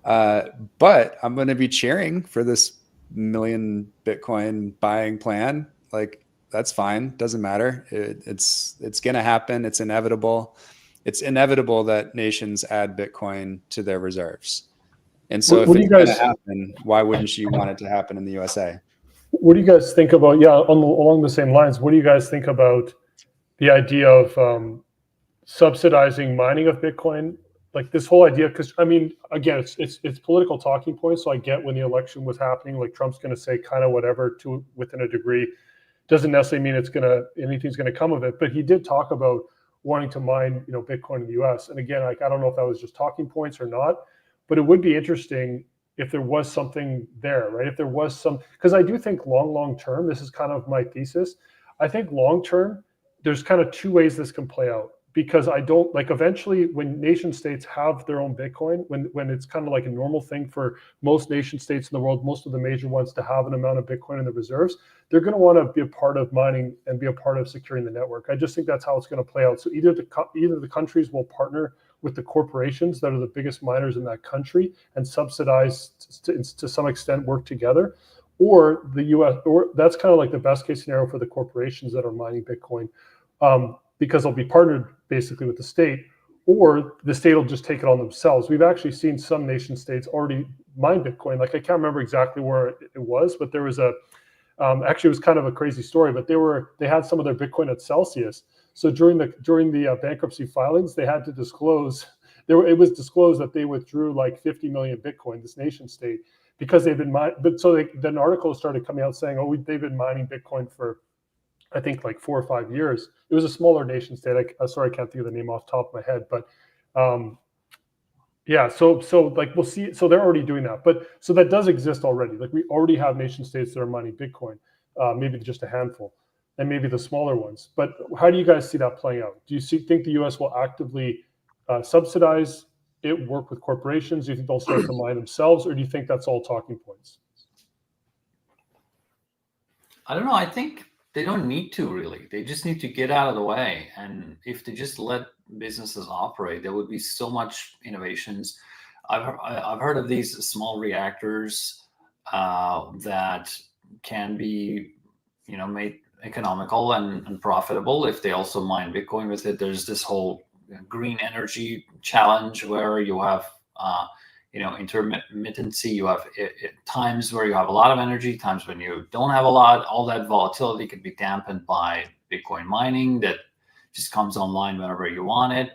But I'm going to be cheering for this million Bitcoin buying plan. That's fine. Doesn't matter. It's going to happen. It's inevitable. It's inevitable that nations add Bitcoin to their reserves. And so if it's going to happen, why wouldn't you want it to happen in the USA? What do you guys think about, along the same lines, what do you guys think about the idea of subsidizing mining of Bitcoin? Like this whole idea, because I mean, again, it's political talking points. So I get when the election was happening, like Trump's going to say kind of whatever to within a degree. Doesn't necessarily mean anything's gonna come of it. But he did talk about wanting to mine, Bitcoin in the U.S. And again, like I don't know if that was just talking points or not, but it would be interesting if there was something there, right? If there was some, because I do think long term, this is kind of my thesis. I think long term, there's kind of two ways this can play out. Because I don't like eventually when nation states have their own Bitcoin, when it's kind of like a normal thing for most nation states in the world, most of the major ones to have an amount of Bitcoin in the reserves, they're going to want to be a part of mining and be a part of securing the network. I just think that's how it's going to play out. So either the countries will partner with the corporations that are the biggest miners in that country and subsidize to some extent work together, or the U.S. or that's kind of like the best case scenario for the corporations that are mining Bitcoin. Because they'll be partnered basically with the state, or the state will just take it on themselves. We've actually seen some nation states already mine Bitcoin. Like I can't remember exactly where it was, but there was actually it was kind of a crazy story, but they had some of their Bitcoin at Celsius. So during the bankruptcy filings, they had to disclose, it was disclosed that they withdrew like 50 million Bitcoin, this nation state, because they've been but so then articles started coming out saying, they've been mining Bitcoin for, I think like 4 or 5 years. It was a smaller nation state. Sorry, I can't think of the name off the top of my head, but so like we'll see. So they're already doing that, but so that does exist already. Like we already have nation states that are mining Bitcoin, maybe just a handful, and maybe the smaller ones. But how do you guys see that playing out? Do you think the U.S. will actively subsidize it, work with corporations? Do you think they'll start to mine themselves, or do you think that's all talking points? I don't know. I think they don't need to really. They just need to get out of the way. And if they just let businesses operate, there would be so much innovations. I've heard of these small reactors that can be, made economical and profitable if they also mine Bitcoin with it. There's this whole green energy challenge where you have intermittency. You have times where you have a lot of energy, times when you don't have a lot. All that volatility can be dampened by Bitcoin mining that just comes online whenever you want it.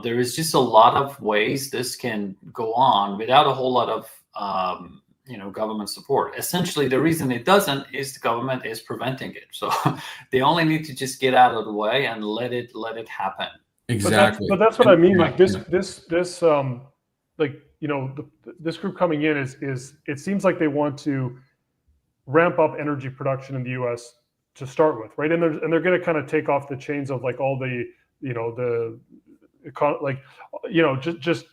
There is just a lot of ways this can go on without a whole lot of government support. Essentially, the reason it doesn't is the government is preventing it. So they only need to just get out of the way and let it happen. Exactly. But that's what I mean. Like this this group coming in is it seems like they want to ramp up energy production in the U.S. to start with, right? And they're going to kind of take off the chains of like all the just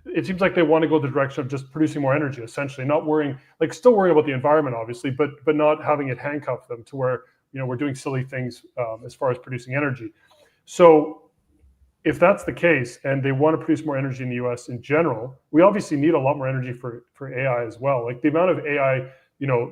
it seems like they want to go the direction of just producing more energy, essentially, not worrying, like still worrying about the environment, obviously, but not having it handcuff them to where we're doing silly things as far as producing energy. So if that's the case, and they want to produce more energy in the U.S. in general, we obviously need a lot more energy for AI as well. Like the amount of AI,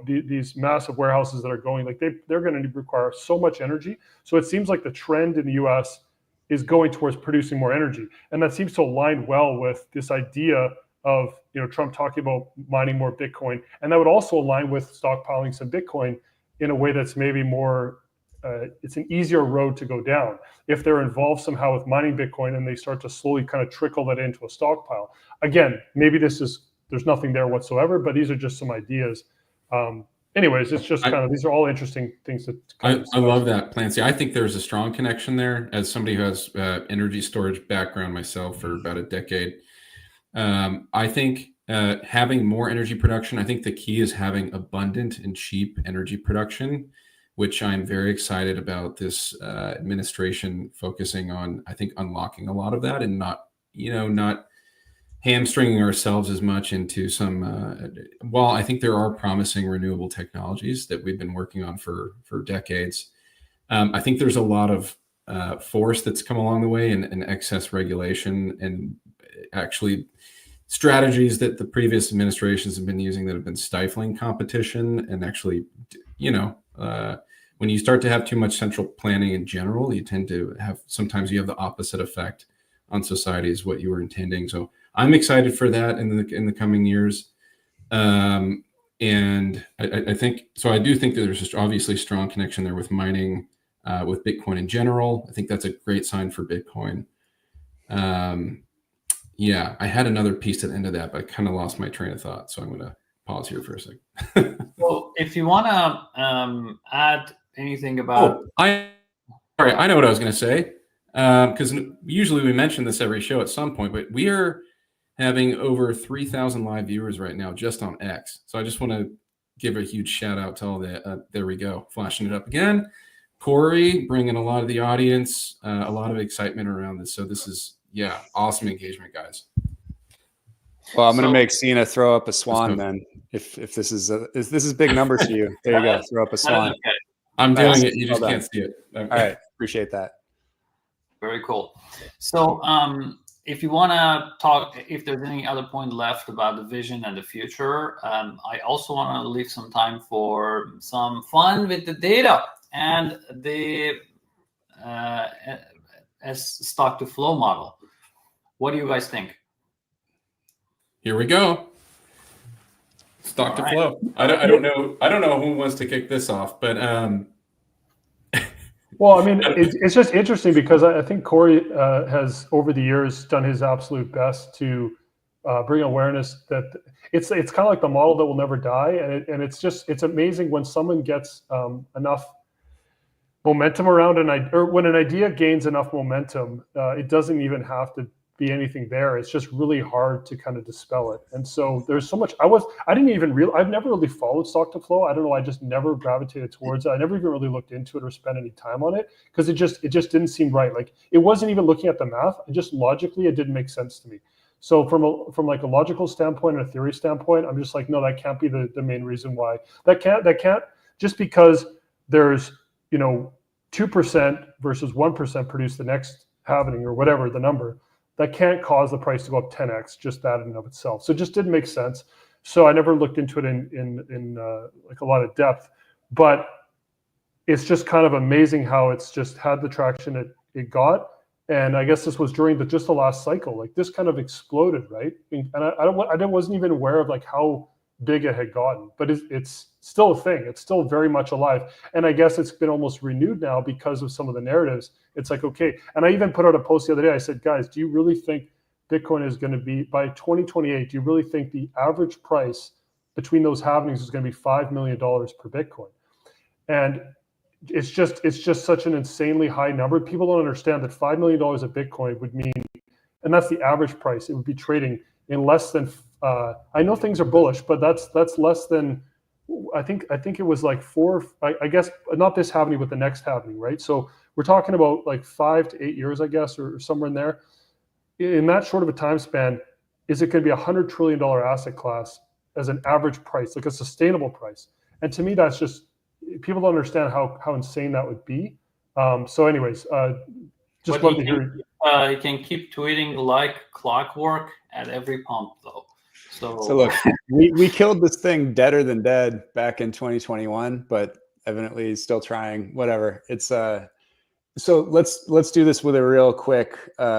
these massive warehouses that are going, like they're going to require so much energy. So it seems like the trend in the U.S. is going towards producing more energy, and that seems to align well with this idea of Trump talking about mining more Bitcoin, and that would also align with stockpiling some Bitcoin in a way that's maybe more. It's an easier road to go down if they're involved somehow with mining Bitcoin and they start to slowly kind of trickle that into a stockpile. Again, maybe there's nothing there whatsoever, but these are just some ideas. Anyways, it's just these are all interesting things that I love that, PlanC. I think there's a strong connection there. As somebody who has energy storage background myself for about a decade, I think having more energy production, I think the key is having abundant and cheap energy production, which I'm very excited about this administration focusing on. I think unlocking a lot of that and not hamstringing ourselves as much into some. While I think there are promising renewable technologies that we've been working on for decades, I think there's a lot of force that's come along the way and excess regulation and actually strategies that the previous administrations have been using that have been stifling competition and actually, when you start to have too much central planning in general, you tend to sometimes you have the opposite effect on society as what you were intending. So I'm excited for that in the coming years. And I think so. I do think that there's just obviously strong connection there with mining, with Bitcoin in general. I think that's a great sign for Bitcoin. Yeah, I had another piece at the end of that, but I kind of lost my train of thought. So I'm going to pause here for a second. Well, if you want to add anything about... I know what I was going to say, because usually we mention this every show at some point, but we are having over 3,000 live viewers right now just on X. So I just want to give a huge shout out to all the, there we go, flashing it up again. Cory bringing a lot of the audience, a lot of excitement around this. So this is, yeah, awesome engagement, guys. Well, I'm going to make Sina throw up a Swan then. If this is big numbers for you, there you go. Throw up a Swan. Okay. I'm doing it. You just can't see it. All right. Appreciate that. Very cool. So if you want to talk, if there's any other point left about the vision and the future, I also want to leave some time for some fun with the data and the as stock to flow model. What do you guys think? Here we go. Stock to flow. I don't know who wants to kick this off, but well, I mean, it's just interesting because I think Cory has over the years done his absolute best to bring awareness that it's kind of like the model that will never die, and it's amazing when someone gets enough momentum around or when an idea gains enough momentum, it doesn't even have to be anything there. It's just really hard to kind of dispel it. And so there's so much. I've never really followed stock to flow. I don't know. I just never gravitated towards it. I never even really looked into it or spent any time on it because it just didn't seem right. Like it wasn't even looking at the math. It just logically, it didn't make sense to me. So from like a logical standpoint and a theory standpoint, I'm just like, no, that can't be the main reason why. That can't just because there's 2% versus 1% produce the next halving or whatever the number. That can't cause the price to go up 10x, just that in and of itself. So it just didn't make sense. So I never looked into it in like a lot of depth, but it's just kind of amazing how it's just had the traction it got. And I guess this was during just the last cycle, like this kind of exploded, right? And I wasn't even aware of like how big it had gotten, but it's still a thing. It's still very much alive. And I guess it's been almost renewed now because of some of the narratives. It's like, okay. And I even put out a post the other day. I said, guys, do you really think Bitcoin is going to be, by 2028, do you really think the average price between those halvings is going to be $5 million per Bitcoin? And it's just such an insanely high number. People don't understand that $5 million of Bitcoin would mean, and that's the average price. It would be trading in less than, I know things are bullish, but that's less than, I think it was like I guess not this halving, but the next halving, right? So we're talking about like 5 to 8 years, I guess, or somewhere in there. In that short of a time span, is it going to be $100 trillion asset class as an average price, like a sustainable price? And to me, that's just, people don't understand how insane that would be. So anyways, just love to hear. You can keep tweeting like clockwork at every pump, though. So look, we killed this thing deader than dead back in 2021, but evidently still trying. Whatever. It's so let's do this with a real quick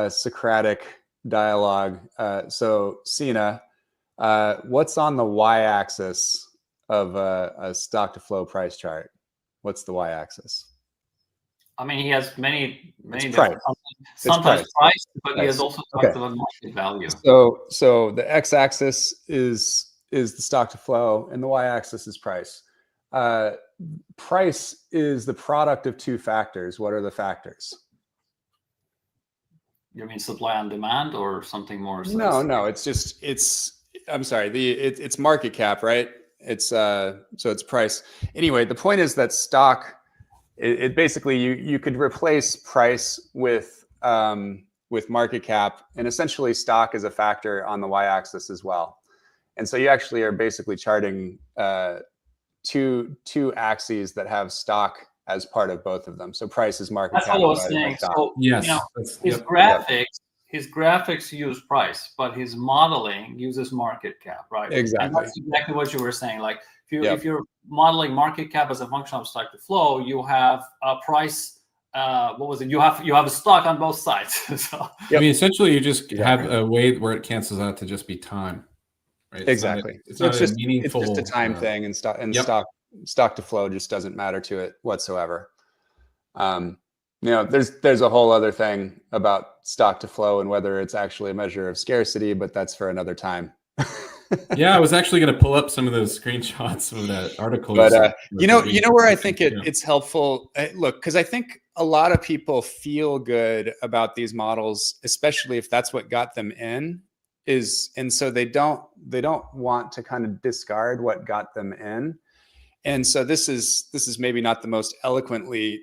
Socratic dialogue. So Sina, what's on the y-axis of a stock to flow price chart? What's the y-axis? I mean, he has many price. Sometimes price, but he has also talked about market value. So the x-axis is the stock to flow, and the y-axis is price. Price is the product of two factors. What are the factors? You mean supply and demand, or something more? No. I'm sorry. It's market cap, right? It's so it's price. Anyway, the point is that stock. It basically you could replace price with market cap, and essentially stock is a factor on the y-axis as well. And so you actually are basically charting two axes that have stock as part of both of them. So price is market cap. That's what I was saying. So yes, his graphics use price, but his modeling uses market cap, right? Exactly. And that's exactly what you were saying. Like if you're modeling market cap as a function of stock to flow, you have a price. What was it? You have a stock on both sides. So, I mean, essentially, you just have a way where it cancels out to just be time. right? Exactly. It's not a meaningful. It's just a time thing, and stock to flow just doesn't matter to it whatsoever. There's a whole other thing about stock to flow and whether it's actually a measure of scarcity, but that's for another time. Yeah, I was actually going to pull up some of those screenshots of that article. But you know where I think it's helpful. Look, because I think a lot of people feel good about these models, especially if that's what got them in. And so they don't want to kind of discard what got them in. And so this is maybe not the most eloquently,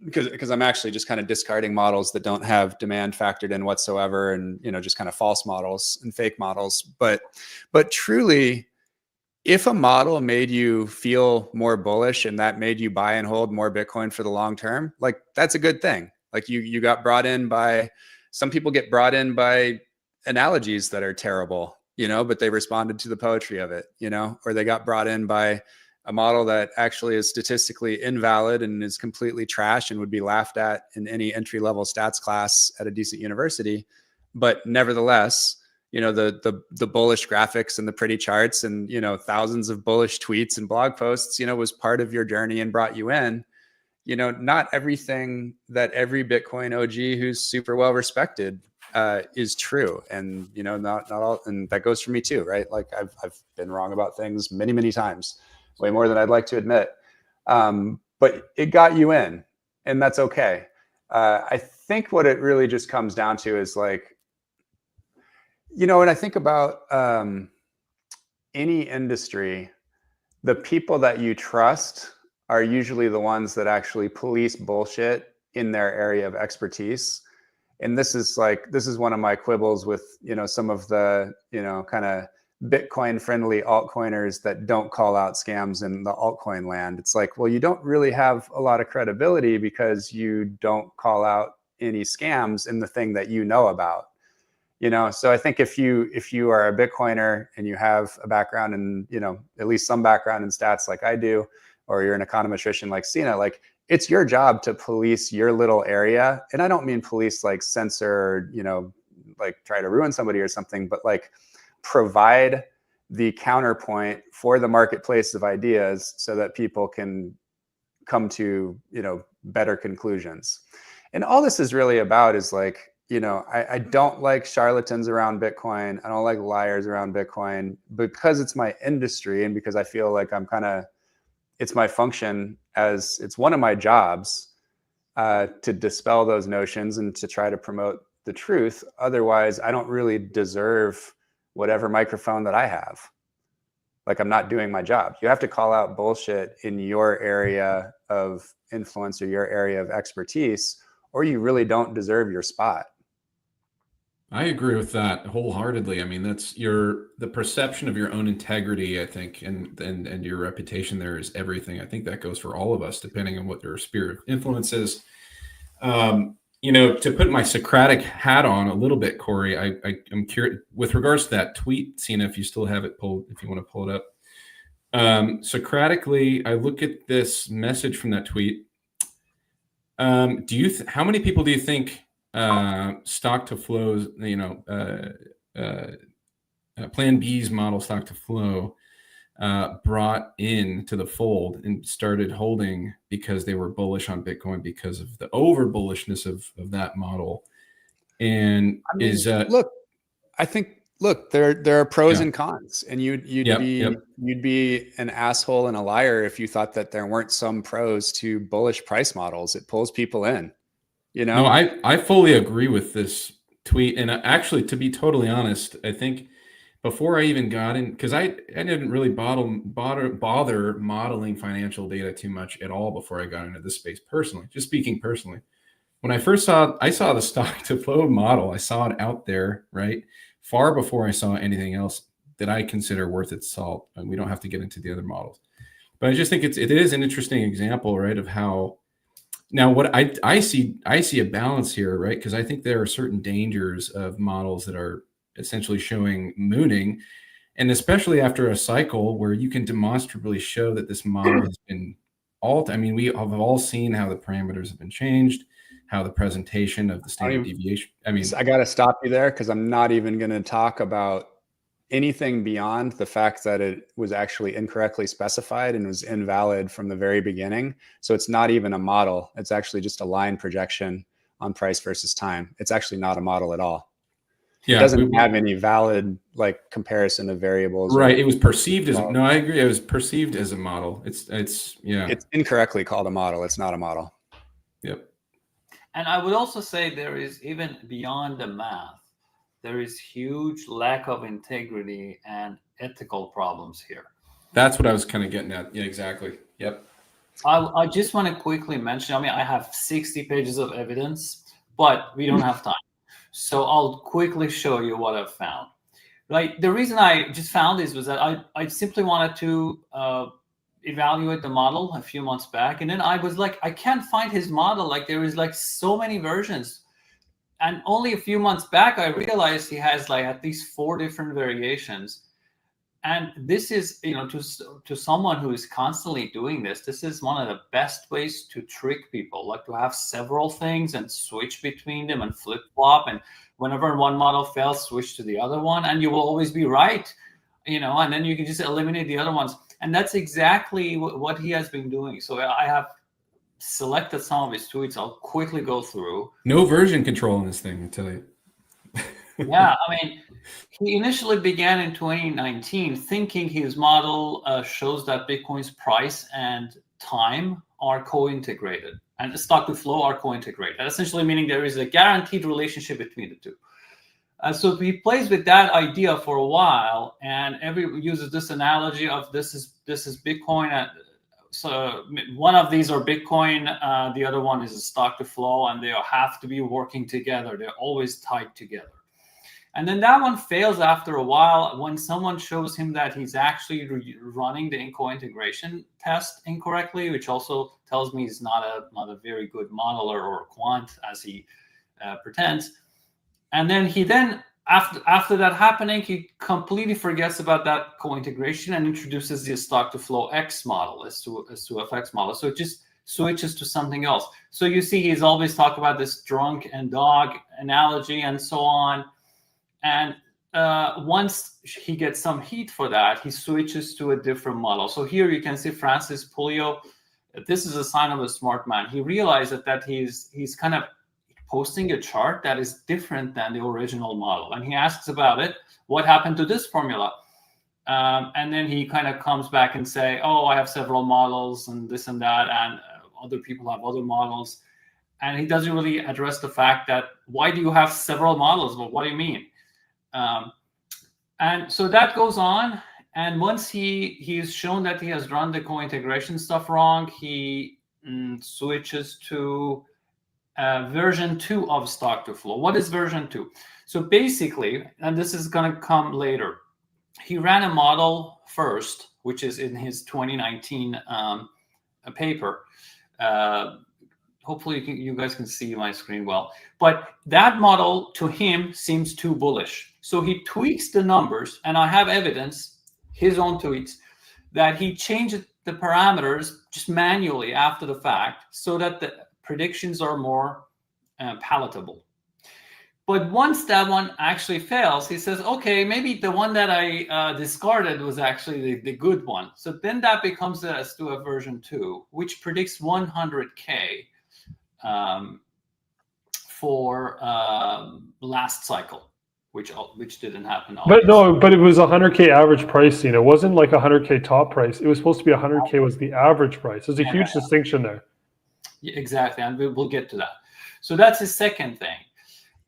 because I'm actually just kind of discarding models that don't have demand factored in whatsoever, and just kind of false models and fake models. But truly, if a model made you feel more bullish and that made you buy and hold more Bitcoin for the long term, like that's a good thing. Like you got brought in by, some people get brought in by analogies that are terrible, but they responded to the poetry of it, or they got brought in by a model that actually is statistically invalid and is completely trash and would be laughed at in any entry-level stats class at a decent university. But nevertheless, the bullish graphics and the pretty charts and, thousands of bullish tweets and blog posts, was part of your journey and brought you in. Not everything that every Bitcoin OG who's super well respected is true. And, not all, and that goes for me too, right? Like I've been wrong about things many, many times. Way more than I'd like to admit. But it got you in, and that's okay. I think what it really just comes down to is like, when I think about any industry, the people that you trust are usually the ones that actually police bullshit in their area of expertise. And this is one of my quibbles with, some of the, kind of Bitcoin friendly altcoiners that don't call out scams in the altcoin land. It's like, well, you don't really have a lot of credibility because you don't call out any scams in the thing that you know about. So I think if you are a Bitcoiner and you have a background in, at least some background in stats like I do, or you're an econometrician like Sina, like it's your job to police your little area. And I don't mean police like censor, like try to ruin somebody or something, but like provide the counterpoint for the marketplace of ideas so that people can come to, better conclusions. And all this is really about is like, I don't like charlatans around Bitcoin. I don't like liars around Bitcoin because it's my industry and because I feel like it's my function, as it's one of my jobs to dispel those notions and to try to promote the truth. Otherwise, I don't really deserve whatever microphone that I have. Like I'm not doing my job. You have to call out bullshit in your area of influence or your area of expertise, or you really don't deserve your spot. I agree with that wholeheartedly. I mean, that's the perception of your own integrity, I think, and your reputation there is everything. I think that goes for all of us, depending on what your sphere of influence is. To put my Socratic hat on a little bit, Cory, I'm curious with regards to that tweet, Sina, if you still have it pulled, if you want to pull it up. Socratically, I look at this message from that tweet. How many people do you think stock to flows, Plan B's model stock to flow brought in to the fold and started holding because they were bullish on Bitcoin because of the over bullishness of that model? And there are pros and cons, and you'd be an asshole and a liar if you thought that there weren't some pros to bullish price models. It pulls people in, No, I fully agree with this tweet. And actually, to be totally honest, I think before I even got in, because I didn't really bother modeling financial data too much at all before I got into this space personally, just speaking personally. When I saw the stock to flow model, I saw it out there, right? Far before I saw anything else that I consider worth its salt. And we don't have to get into the other models. But I just think it is an interesting example, right, of how now what I see a balance here, right? Because I think there are certain dangers of models that are essentially showing mooning, and especially after a cycle where you can demonstrably show that this model has been altered. I mean, we have all seen how the parameters have been changed, how the presentation of the standard deviation. I mean, I got to stop you there because I'm not even going to talk about anything beyond the fact that it was actually incorrectly specified and was invalid from the very beginning. So it's not even a model. It's actually just a line projection on price versus time. It's actually not a model at all. Yeah, it doesn't have any valid like comparison of variables. Right. It was perceived as no, I agree. It was perceived as a model. It's incorrectly called a model. It's not a model. Yep. And I would also say there is, even beyond the math, there is huge lack of integrity and ethical problems here. That's what I was kind of getting at. Yeah, exactly. Yep. I just want to quickly mention, I mean, I have 60 pages of evidence, but we don't have time. So I'll quickly show you what I've found. Right. The reason I just found this was that I simply wanted to evaluate the model a few months back. And then I was like, I can't find his model. Like there is like so many versions. And only a few months back, I realized he has like at least 4 different variations. And this is, you know, to someone who is constantly doing this, this is one of the best ways to trick people, like to have several things and switch between them and flip flop. And whenever one model fails, switch to the other one, and you will always be right, you know, and then you can just eliminate the other ones. And that's exactly what he has been doing. So I have selected some of his tweets. I'll quickly go through. No version control in this thing, I tell you. Yeah, I mean, he initially began in 2019 thinking his model shows that Bitcoin's price and time are co-integrated and the stock to flow are co-integrated, essentially meaning there is a guaranteed relationship between the two. So he plays with that idea for a while, and uses this analogy of this is Bitcoin. So one of these are Bitcoin, the other one is a stock to flow, and they have to be working together. They're always tied together. And then that one fails after a while when someone shows him that he's actually running the co-integration test incorrectly, which also tells me he's not a very good modeler or quant as he pretends. And then after that happening, he completely forgets about that co-integration and introduces the stock to flow X model, S2FX model. So it just switches to something else. So you see, he's always talk about this drunk and dog analogy and so on. And once he gets some heat for that, he switches to a different model. So here you can see Francis Pulio. This is a sign of a smart man. He realized that he's kind of posting a chart that is different than the original model. And he asks about it, what happened to this formula? And then he kind of comes back and say, oh, I have several models and this and that, and other people have other models. And he doesn't really address the fact that, why do you have several models? Well, what do you mean? And so that goes on. And once he's shown that he has run the co-integration stuff wrong, he switches to version 2 of stock to flow. What is version 2? So basically, and this is going to come later, he ran a model first, which is in his 2019 paper. Hopefully you guys can see my screen well. But that model to him seems too bullish. So he tweaks the numbers, and I have evidence, his own tweets, that he changed the parameters just manually after the fact so that the predictions are more palatable. But once that one actually fails, he says, okay, maybe the one that I discarded was actually the good one. So then that becomes a version 2, which predicts 100K for last cycle, which didn't happen. But no, but it was 100K average pricing. It wasn't like 100K top price. It was supposed to be 100K was the average price. There's a huge distinction there. Yeah, exactly, and we'll get to that. So that's his second thing.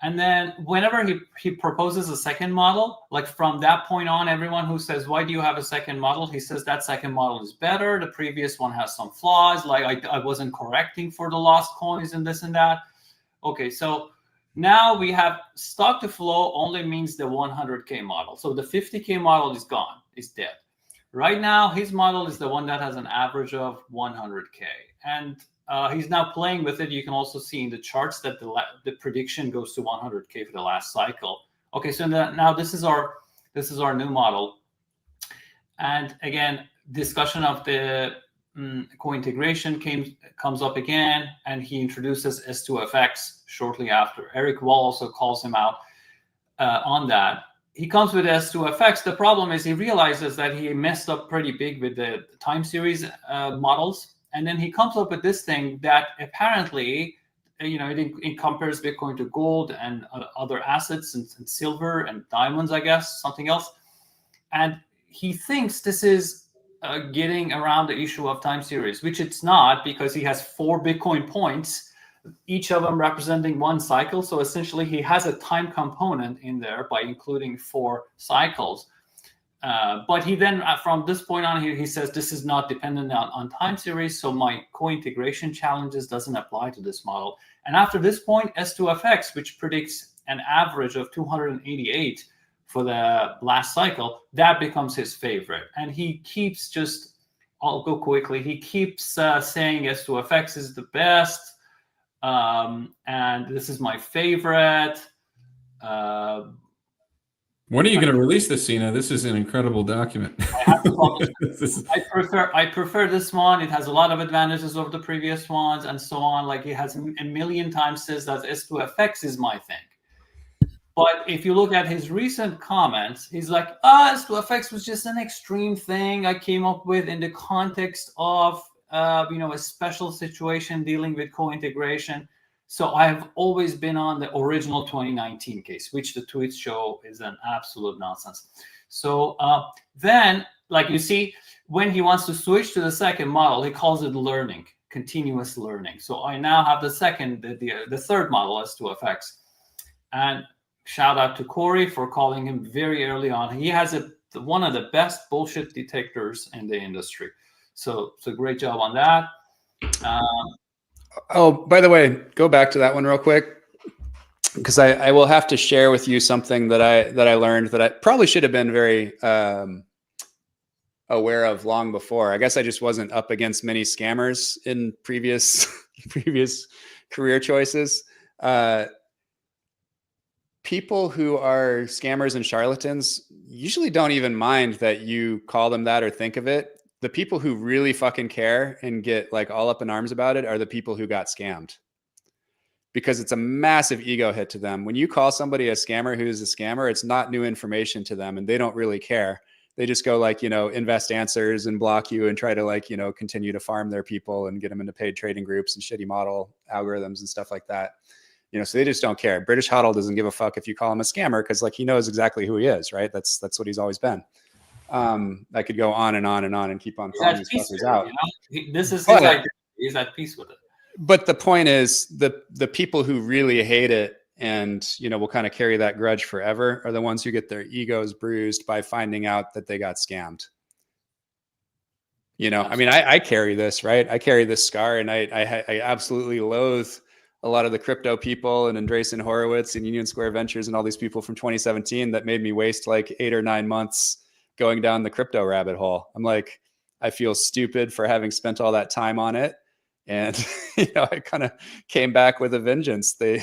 And then whenever he proposes a second model, like from that point on, everyone who says, why do you have a second model? He says that second model is better. The previous one has some flaws, like I wasn't correcting for the lost coins and this and that. Okay, so now we have stock to flow only means the 100K model. So the 50K model is gone, is dead. Right now, his model is the one that has an average of 100K. And he's now playing with it. You can also see in the charts that the prediction goes to 100K for the last cycle. Okay, so now this is our new model. And again, discussion of the co-integration comes up again, and he introduces S2FX shortly after. Eric Wall also calls him out on that. he comes with S2FX. The problem is he realizes that he messed up pretty big with the time series models. And then he comes up with this thing that apparently, it compares Bitcoin to gold and other assets and silver and diamonds, I guess, something else. And he thinks this is getting around the issue of time series, which it's not, because he has 4 Bitcoin points, each of them representing one cycle. So essentially he has a time component in there by including 4 cycles. But he then, from this point on, he says this is not dependent on time series, so my co-integration challenges doesn't apply to this model. And after this point, S2FX, which predicts an average of 288 for the last cycle, that becomes his favorite. And he keeps I'll go quickly, he keeps saying S2FX is the best, and this is my favorite. When are you going to release this, Sina? This is an incredible document. I prefer this one. It has a lot of advantages over the previous ones and so on. Like, he has a million times says that S2FX is my thing. But if you look at his recent comments, he's like, S2FX was just an extreme thing I came up with in the context of a special situation dealing with co-integration. So I have always been on the original 2019 case, which the tweets show is an absolute nonsense. So then, like you see, when he wants to switch to the second model, he calls it learning, continuous learning. So I now have the third model S2FX. And shout out to Cory for calling him very early on. He has one of the best bullshit detectors in the industry. So great job on that. Oh, by the way, go back to that one real quick, because I will have to share with you something that I learned that I probably should have been very aware of long before. I guess I just wasn't up against many scammers in previous career choices. People who are scammers and charlatans usually don't even mind that you call them that or think of it. The people who really fucking care and get like all up in arms about it are the people who got scammed, because it's a massive ego hit to them. When you call somebody a scammer who's a scammer, it's not new information to them and they don't really care. They just go like, invest answers and block you and try to continue to farm their people and get them into paid trading groups and shitty model algorithms and stuff like that. So they just don't care. British Hodl doesn't give a fuck if you call him a scammer, because he knows exactly who he is, right? That's what he's always been. I could go on and on and on and keep on calling these fuckers out. This is his idea. He's at peace with it. But the point is, the people who really hate it and will kind of carry that grudge forever are the ones who get their egos bruised by finding out that they got scammed. I mean, I carry this, right? I carry this scar, and I absolutely loathe a lot of the crypto people and Andreessen Horowitz and Union Square Ventures and all these people from 2017 that made me waste like 8 or 9 months going down the crypto rabbit hole. I'm like, I feel stupid for having spent all that time on it. And, I kind of came back with a vengeance. They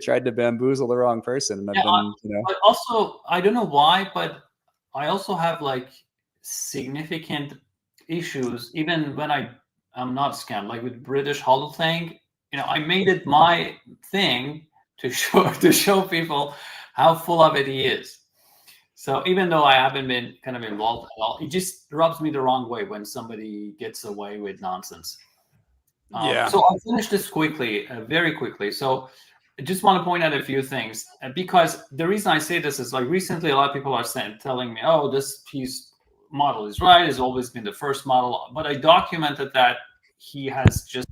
tried to bamboozle the wrong person. And I've been, But also, I don't know why, but I also have like significant issues, even when I'm not scammed, like with British Hodl thing. I made it my thing to show people how full of it he is. So even though I haven't been kind of involved at all, it just rubs me the wrong way when somebody gets away with nonsense. So I'll finish this quickly, very quickly. So I just want to point out a few things, because the reason I say this is like recently a lot of people are telling me, oh, this piece model is right. It's always been the first model. But I documented that he has just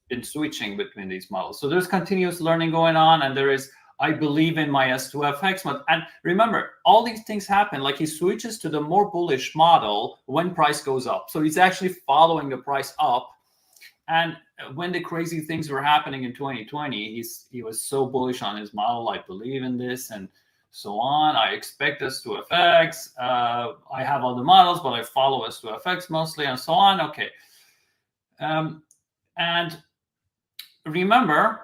been switching between these models. So there's continuous learning going on, and there is, I believe in my S2FX model. And remember, all these things happen, like he switches to the more bullish model when price goes up. So he's actually following the price up. And when the crazy things were happening in 2020, he was so bullish on his model. I believe in this and so on. I expect S2FX. I have other models, but I follow S2FX mostly and so on. Okay. And remember,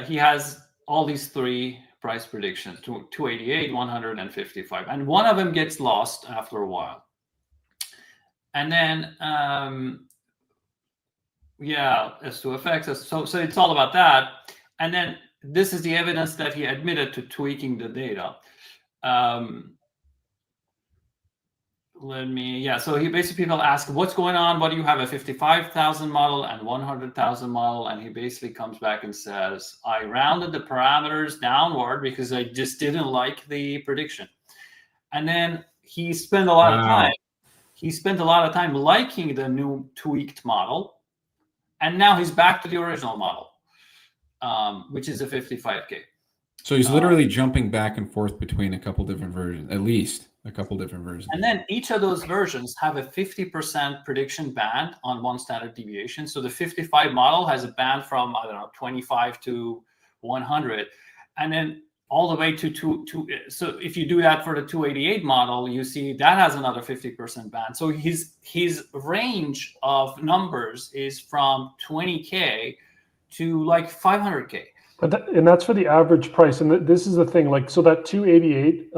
he has all these 3 price predictions, 288, 100, and 55. And one of them gets lost after a while. And then, S2FX. So it's all about that. And then this is the evidence that he admitted to tweaking the data. So he basically, people ask, what's going on? What do you have, a 55,000 model and 100,000 model? And he basically comes back and says, I rounded the parameters downward because I just didn't like the prediction. And then he spent a lot of time. He spent a lot of time liking the new tweaked model. And now he's back to the original model, which is a 55K. So he's literally jumping back and forth between a couple different versions, at least a couple different versions. And then each of those versions have a 50% prediction band on one standard deviation. So the 55 model has a band from, 25 to 100. And then all the way to so if you do that for the 288 model, you see that has another 50% band. So his range of numbers is from 20K to like 500K. And that's for the average price. And this is the thing, like, so that 288,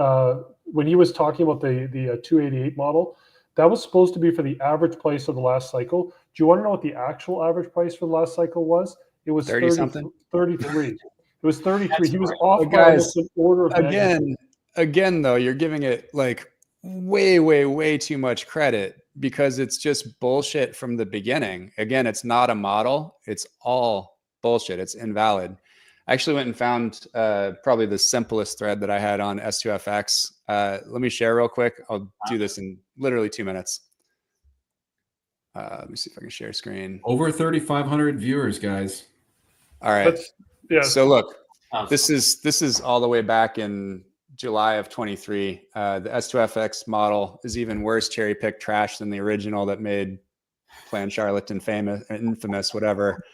when he was talking about the 288 model, that was supposed to be for the average price of the last cycle. Do you want to know what the actual average price for the last cycle was? It was 30 something. 33. It was 33. He was off by guys, almost an order of magnitude. Again, though, you're giving it like way too much credit because it's just bullshit from the beginning. Again, it's not a model. It's all bullshit. It's invalid. I actually went and found probably the simplest thread that I had on S2FX. Let me share real quick. I'll do this in literally 2 minutes. Let me see if I can share screen. Over 3,500 viewers, guys. All right. Yeah. So look, this is all the way back in July of 23. The S2FX model is even worse cherry-picked trash than the original that made Plan Charlatan infamous, whatever.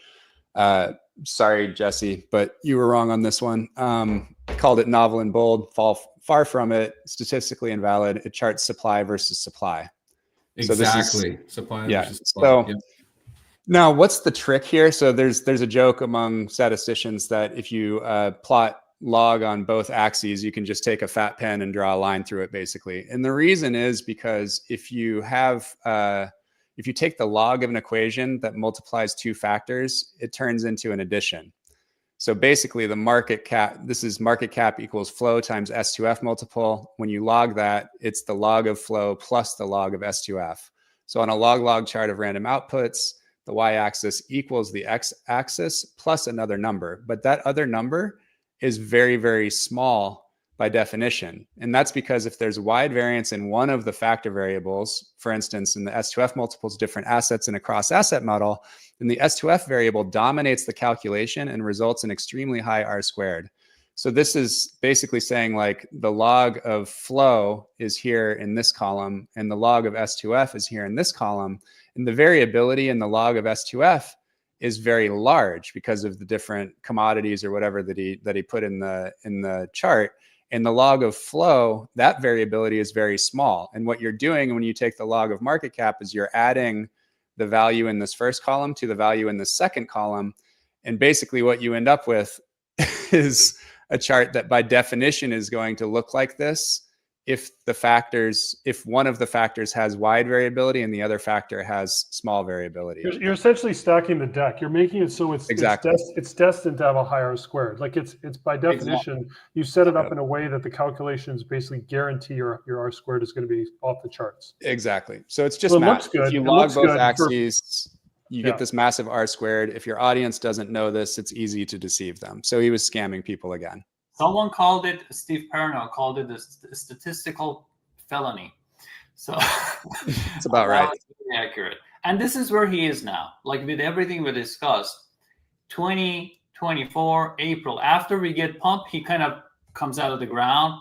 Sorry, Jesse, but you were wrong on this one. Called it novel and bold. Far from it. Statistically invalid. It charts supply versus supply. Exactly. Supply versus supply. So now, what's the trick here? So there's a joke among statisticians that if you plot log on both axes, you can just take a fat pen and draw a line through it, basically. And the reason is because if you take the log of an equation that multiplies two factors, it turns into an addition. So basically the market cap, this is market cap equals flow times S2F multiple. When you log that, it's the log of flow plus the log of S2F. So on a log-log chart of random outputs, the y-axis equals the x-axis plus another number. But that other number is very small by definition. And that's because if there's wide variance in one of the factor variables, for instance, in the S2F multiples different assets in a cross-asset model, then the S2F variable dominates the calculation and results in extremely high R squared. So this is basically saying like the log of flow is here in this column and the log of S2F is here in this column. And the variability in the log of S2F is very large because of the different commodities or whatever that he put in the chart. And the log of flow, that variability is very small. And what you're doing when you take the log of market cap is you're adding the value in this first column to the value in the second column. And basically what you end up with is a chart that by definition is going to look like this if one of the factors has wide variability and the other factor has small variability. You're essentially stacking the deck. You're making it so it's destined to have a higher squared. Like it's by definition, you set it up in a way that the calculations basically guarantee your R squared is going to be off the charts. Exactly. So it's just math. If you log both axes, you get this massive R squared. If your audience doesn't know this, it's easy to deceive them. So he was scamming people again. Someone called it, Steve Perno called it a statistical felony. So it's about right. Accurate. And this is where he is now. Like with everything we discussed, 2024, April, after we get pumped, he kind of comes out of the ground,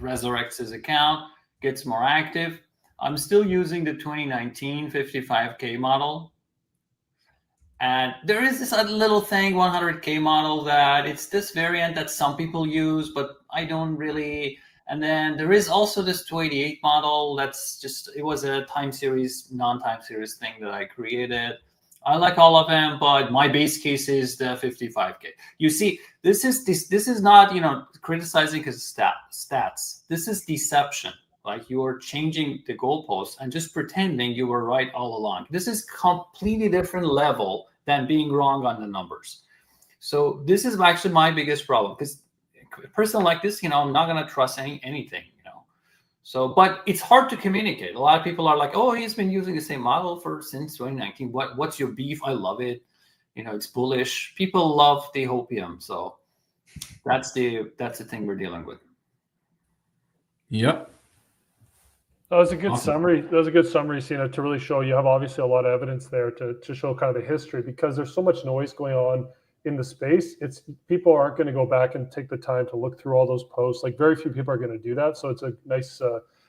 resurrects his account, gets more active. I'm still using the 2019 55K model. And there is this little thing, 100K model, that it's this variant that some people use, but I don't really. And then there is also this 288 model. That's just, it was a time series, non-time series thing that I created. I like all of them, but my base case is the 55K. You see, this is not, criticizing his stats. This is deception. Like you are changing the goalposts and just pretending you were right all along. This is completely different level than being wrong on the numbers. So this is actually my biggest problem, because a person like this, I'm not going to trust anything. So, but it's hard to communicate. A lot of people are like, "Oh, he's been using the same model since 2019. What's your beef? I love it. It's bullish." People love the hopium, so that's the thing we're dealing with. Yep. That was a good Awesome. summary. That was a good summary, Sina, to really show you have obviously a lot of evidence there to show kind of the history, because there's so much noise going on in the space. It's people aren't going to go back and take the time to look through all those posts. Like very few people are going to do that. So it's a nice,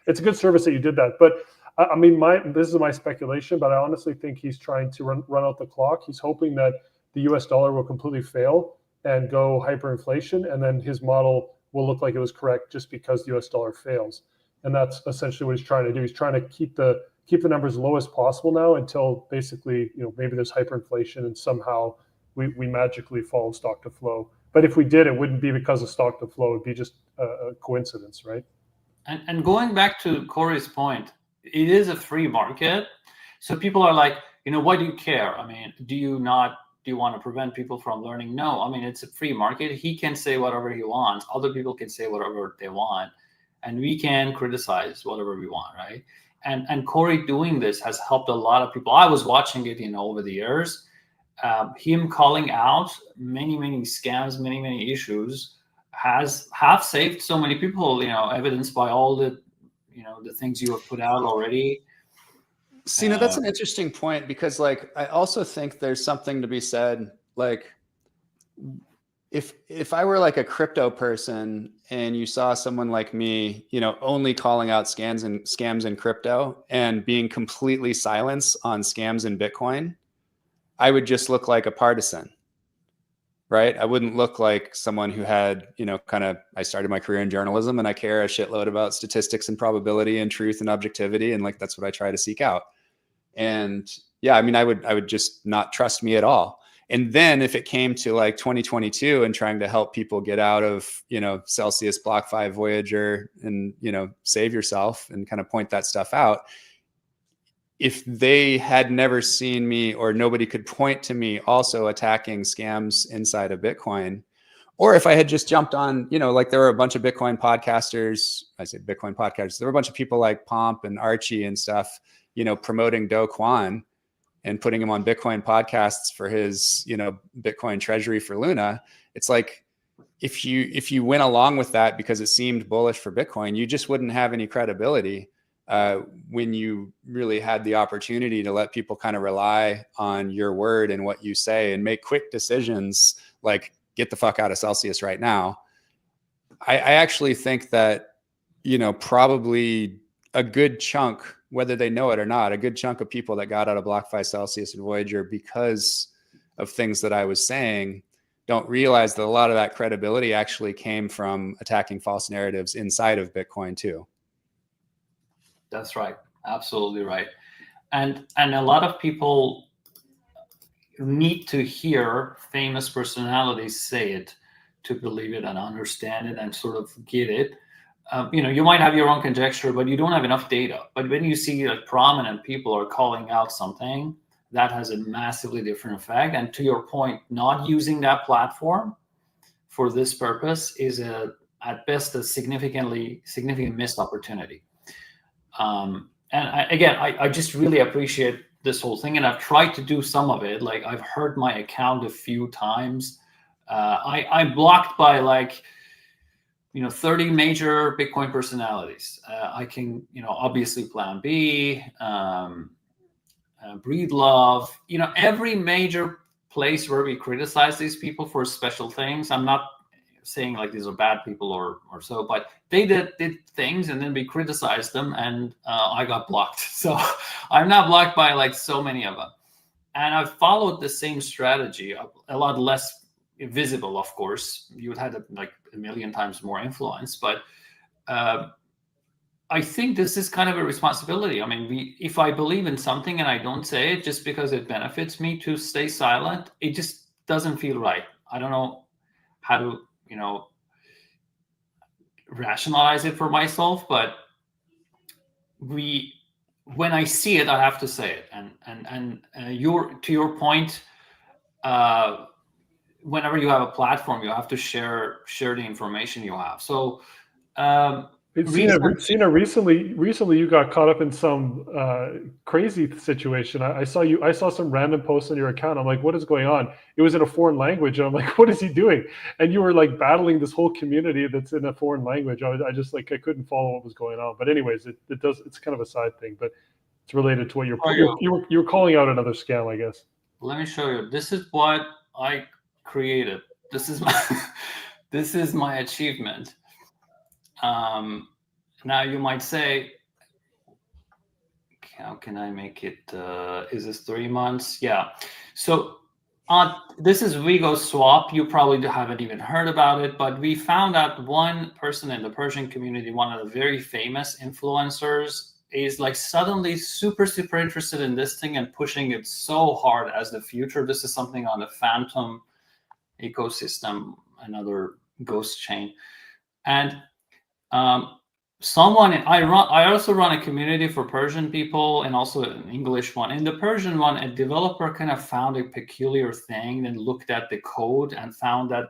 it's a good service that you did that. But I mean, this is my speculation, but I honestly think he's trying to run out the clock. He's hoping that the US dollar will completely fail and go hyperinflation, and then his model will look like it was correct just because the US dollar fails. And that's essentially what he's trying to do. He's trying to keep the numbers low as possible now until basically, maybe there's hyperinflation and somehow we magically follow stock to flow. But if we did, it wouldn't be because of stock to flow. It'd be just a coincidence, right? And going back to Cory's point, it is a free market. So people are like, why do you care? I mean, do you want to prevent people from learning? No, I mean, it's a free market. He can say whatever he wants. Other people can say whatever they want. And we can criticize whatever we want, right? And Cory doing this has helped a lot of people. I was watching it, over the years. Him calling out many scams, many issues have saved so many people. Evidenced by all the the things you have put out already. Sina, that's an interesting point, because I also think there's something to be said. If I were like a crypto person and you saw someone like me, only calling out scams in crypto and being completely silent on scams in Bitcoin, I would just look like a partisan, right? I wouldn't look like someone who had, I started my career in journalism and I care a shitload about statistics and probability and truth and objectivity. And that's what I try to seek out. And yeah, I mean, I would just not trust me at all. And then if it came to 2022 and trying to help people get out of, Celsius, BlockFi, Voyager, and, save yourself and kind of point that stuff out, if they had never seen me or nobody could point to me also attacking scams inside of Bitcoin, or if I had just jumped on, there were a bunch of Bitcoin podcasters, I say Bitcoin podcasters, there were a bunch of people like Pomp and Archie and stuff, promoting Do Kwon and putting him on Bitcoin podcasts for his, Bitcoin treasury for Luna. It's like, if you went along with that because it seemed bullish for Bitcoin, you just wouldn't have any credibility when you really had the opportunity to let people kind of rely on your word and what you say and make quick decisions like get the fuck out of Celsius right now. I actually think that, probably a good chunk, whether they know it or not, a good chunk of people that got out of BlockFi, Celsius, and Voyager because of things that I was saying don't realize that a lot of that credibility actually came from attacking false narratives inside of Bitcoin too. That's right. Absolutely right. And a lot of people need to hear famous personalities say it to believe it and understand it and sort of get it. You might have your own conjecture, but you don't have enough data. But when you see prominent people are calling out something, that has a massively different effect. And to your point, not using that platform for this purpose is at best a significant missed opportunity. And I just really appreciate this whole thing, and I've tried to do some of it. Like I've heard my account a few times. I'm blocked by 30 major Bitcoin personalities. I can, obviously Plan B, Breed Love, every major place where we criticize these people for special things. I'm not saying like these are bad people or so, but they did things and then we criticized them and I got blocked. So I'm not blocked by so many of them. And I've followed the same strategy, a lot less visible, of course. You would have a million times more influence, but I think this is kind of a responsibility. I mean, if I believe in something and I don't say it just because it benefits me to stay silent, it just doesn't feel right. I don't know how to, rationalize it for myself, but when I see it, I have to say it. And to your point, whenever you have a platform, you have to share the information you have. So Sina, recently you got caught up in some crazy situation. I saw some random post on your account. I'm like, what is going on? It was in a foreign language. And I'm like, what is he doing? And you were like battling this whole community that's in a foreign language. I just like, I couldn't follow what was going on. But anyways, it's kind of a side thing, but it's related to what you were calling out another scam, I guess. Let me show you. This is what I created. This is my achievement. Now you might say, how can I make it? Is this 3 months? Yeah. So this is Vigo Swap. You probably haven't even heard about it, but we found out one person in the Persian community, one of the very famous influencers, is like suddenly super interested in this thing and pushing it so hard as the future. This is something on the Phantom ecosystem, another ghost chain. And I also run a community for Persian people and also an English one. In the Persian one, a developer kind of found a peculiar thing and looked at the code and found that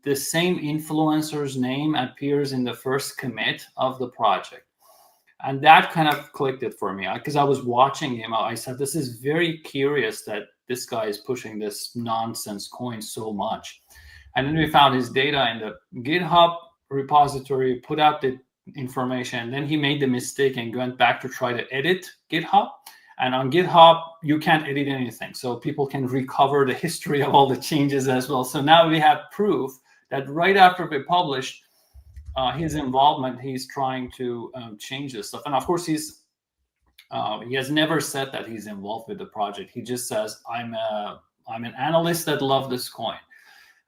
the same influencer's name appears in the first commit of the project. And that kind of clicked it for me because I was watching him. I said, this is very curious that this guy is pushing this nonsense coin so much. And then we found his data in the GitHub repository, put out the information. And then he made the mistake and went back to try to edit GitHub. And on GitHub, you can't edit anything. So people can recover the history of all the changes as well. So now we have proof that right after we published his involvement, he's trying to change this stuff. And of course, he has never said that he's involved with the project. He just says, I'm an analyst that love this coin.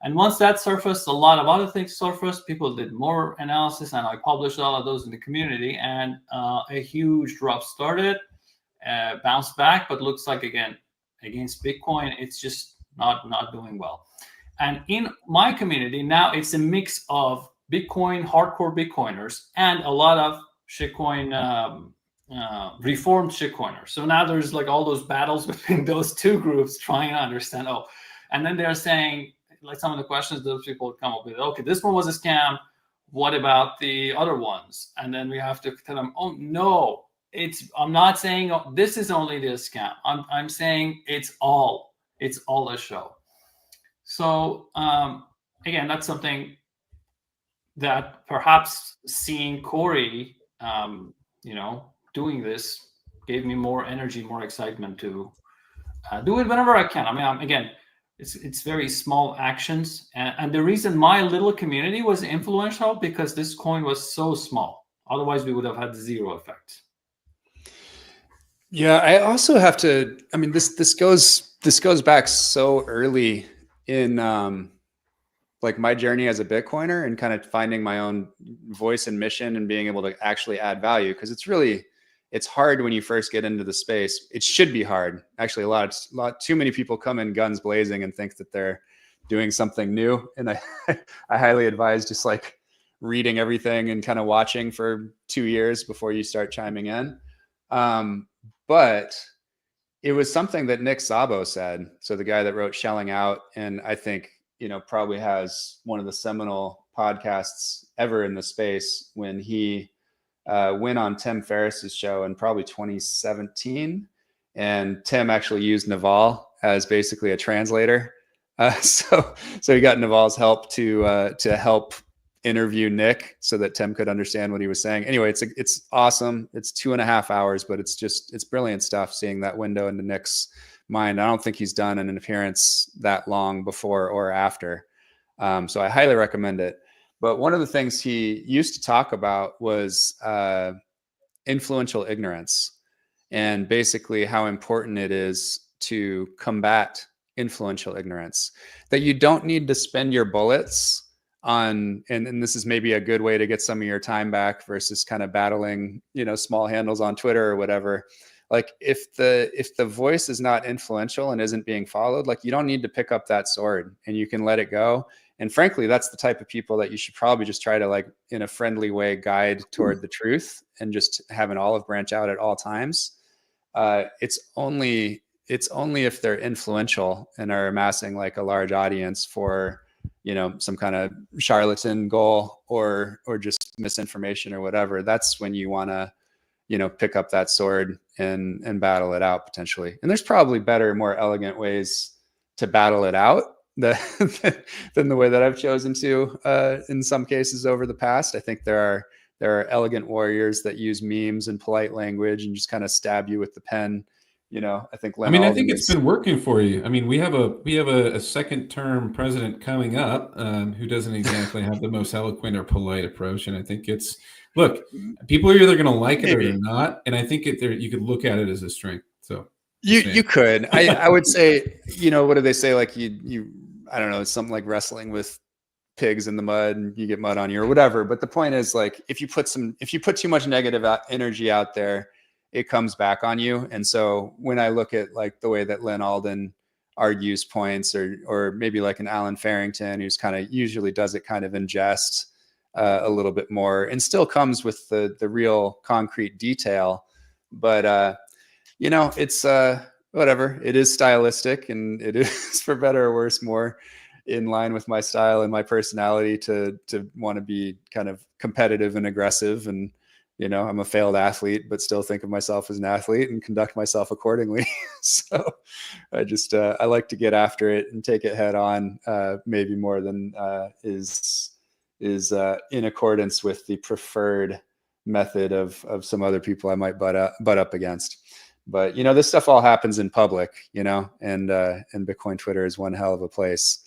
And once that surfaced, a lot of other things surfaced. People did more analysis, and I published all of those in the community. And a huge drop started, bounced back, but looks like again against Bitcoin, it's just not doing well. And in my community now, it's a mix of Bitcoin, hardcore Bitcoiners, and a lot of shitcoin, reformed shitcoiners. So now there's like all those battles between those two groups trying to understand. And then they're saying, like some of the questions those people come up with, okay, this one was a scam. What about the other ones? And then we have to tell them, oh no, I'm not saying this is only the scam. I'm saying it's all a show. So again, that's something that perhaps seeing Cory, doing this gave me more energy, more excitement to do it whenever I can. I mean, again, it's very small actions. And the reason my little community was influential because this coin was so small. Otherwise, we would have had zero effect. Yeah, I also have to. I mean, this goes back so early in like my journey as a Bitcoiner and kind of finding my own voice and mission and being able to actually add value, because it's hard when you first get into the space. It should be hard. Actually, a lot too many people come in guns blazing and think that they're doing something new. And I highly advise just like reading everything and kind of watching for 2 years before you start chiming in. But it was something that Nick Szabo said. So the guy that wrote Shelling Out, and I think, probably has one of the seminal podcasts ever in the space, when he went on Tim Ferriss's show in probably 2017. And Tim actually used Naval as basically a translator. So he got Naval's help to help interview Nick so that Tim could understand what he was saying. Anyway, it's awesome. It's 2.5 hours, but it's brilliant stuff, seeing that window into Nick's mind. I don't think he's done an appearance that long before or after. So I highly recommend it. But one of the things he used to talk about was influential ignorance, and basically how important it is to combat influential ignorance, that you don't need to spend your bullets on, and this is maybe a good way to get some of your time back versus kind of battling, small handles on Twitter or whatever. Like if the voice is not influential and isn't being followed, like you don't need to pick up that sword and you can let it go. And frankly, that's the type of people that you should probably just try to, like, in a friendly way, guide toward the truth and just have an olive branch out at all times. It's only if they're influential and are amassing like a large audience for some kind of charlatan goal or just misinformation or whatever, that's when you want to, pick up that sword and battle it out potentially. And there's probably better, more elegant ways to battle it out than the way that I've chosen to in some cases over the past. I think there are elegant warriors that use memes and polite language and just kind of stab you with the pen. I think I think it's been working for you. I mean, we have a second term president coming up who doesn't exactly have the most eloquent or polite approach. And I think look, people are either going to like it or they're not. And I think you could look at it as a strength. So you could, I would say, what do they say? Like I don't know, it's something like wrestling with pigs in the mud and you get mud on you or whatever. But the point is, like, if you put too much negative energy out there, it comes back on you. And so when I look at like the way that Lynn Alden argues points, or maybe like an Alan Farrington, who's kind of usually does it kind of in jest a little bit more and still comes with the real concrete detail. But, it's whatever. It is stylistic, and it is, for better or worse, more in line with my style and my personality to want to be kind of competitive and aggressive. And, I'm a failed athlete, but still think of myself as an athlete and conduct myself accordingly. So I like to get after it and take it head on, maybe more than is in accordance with the preferred method of some other people I might butt up against. But, this stuff all happens in public, and Bitcoin Twitter is one hell of a place.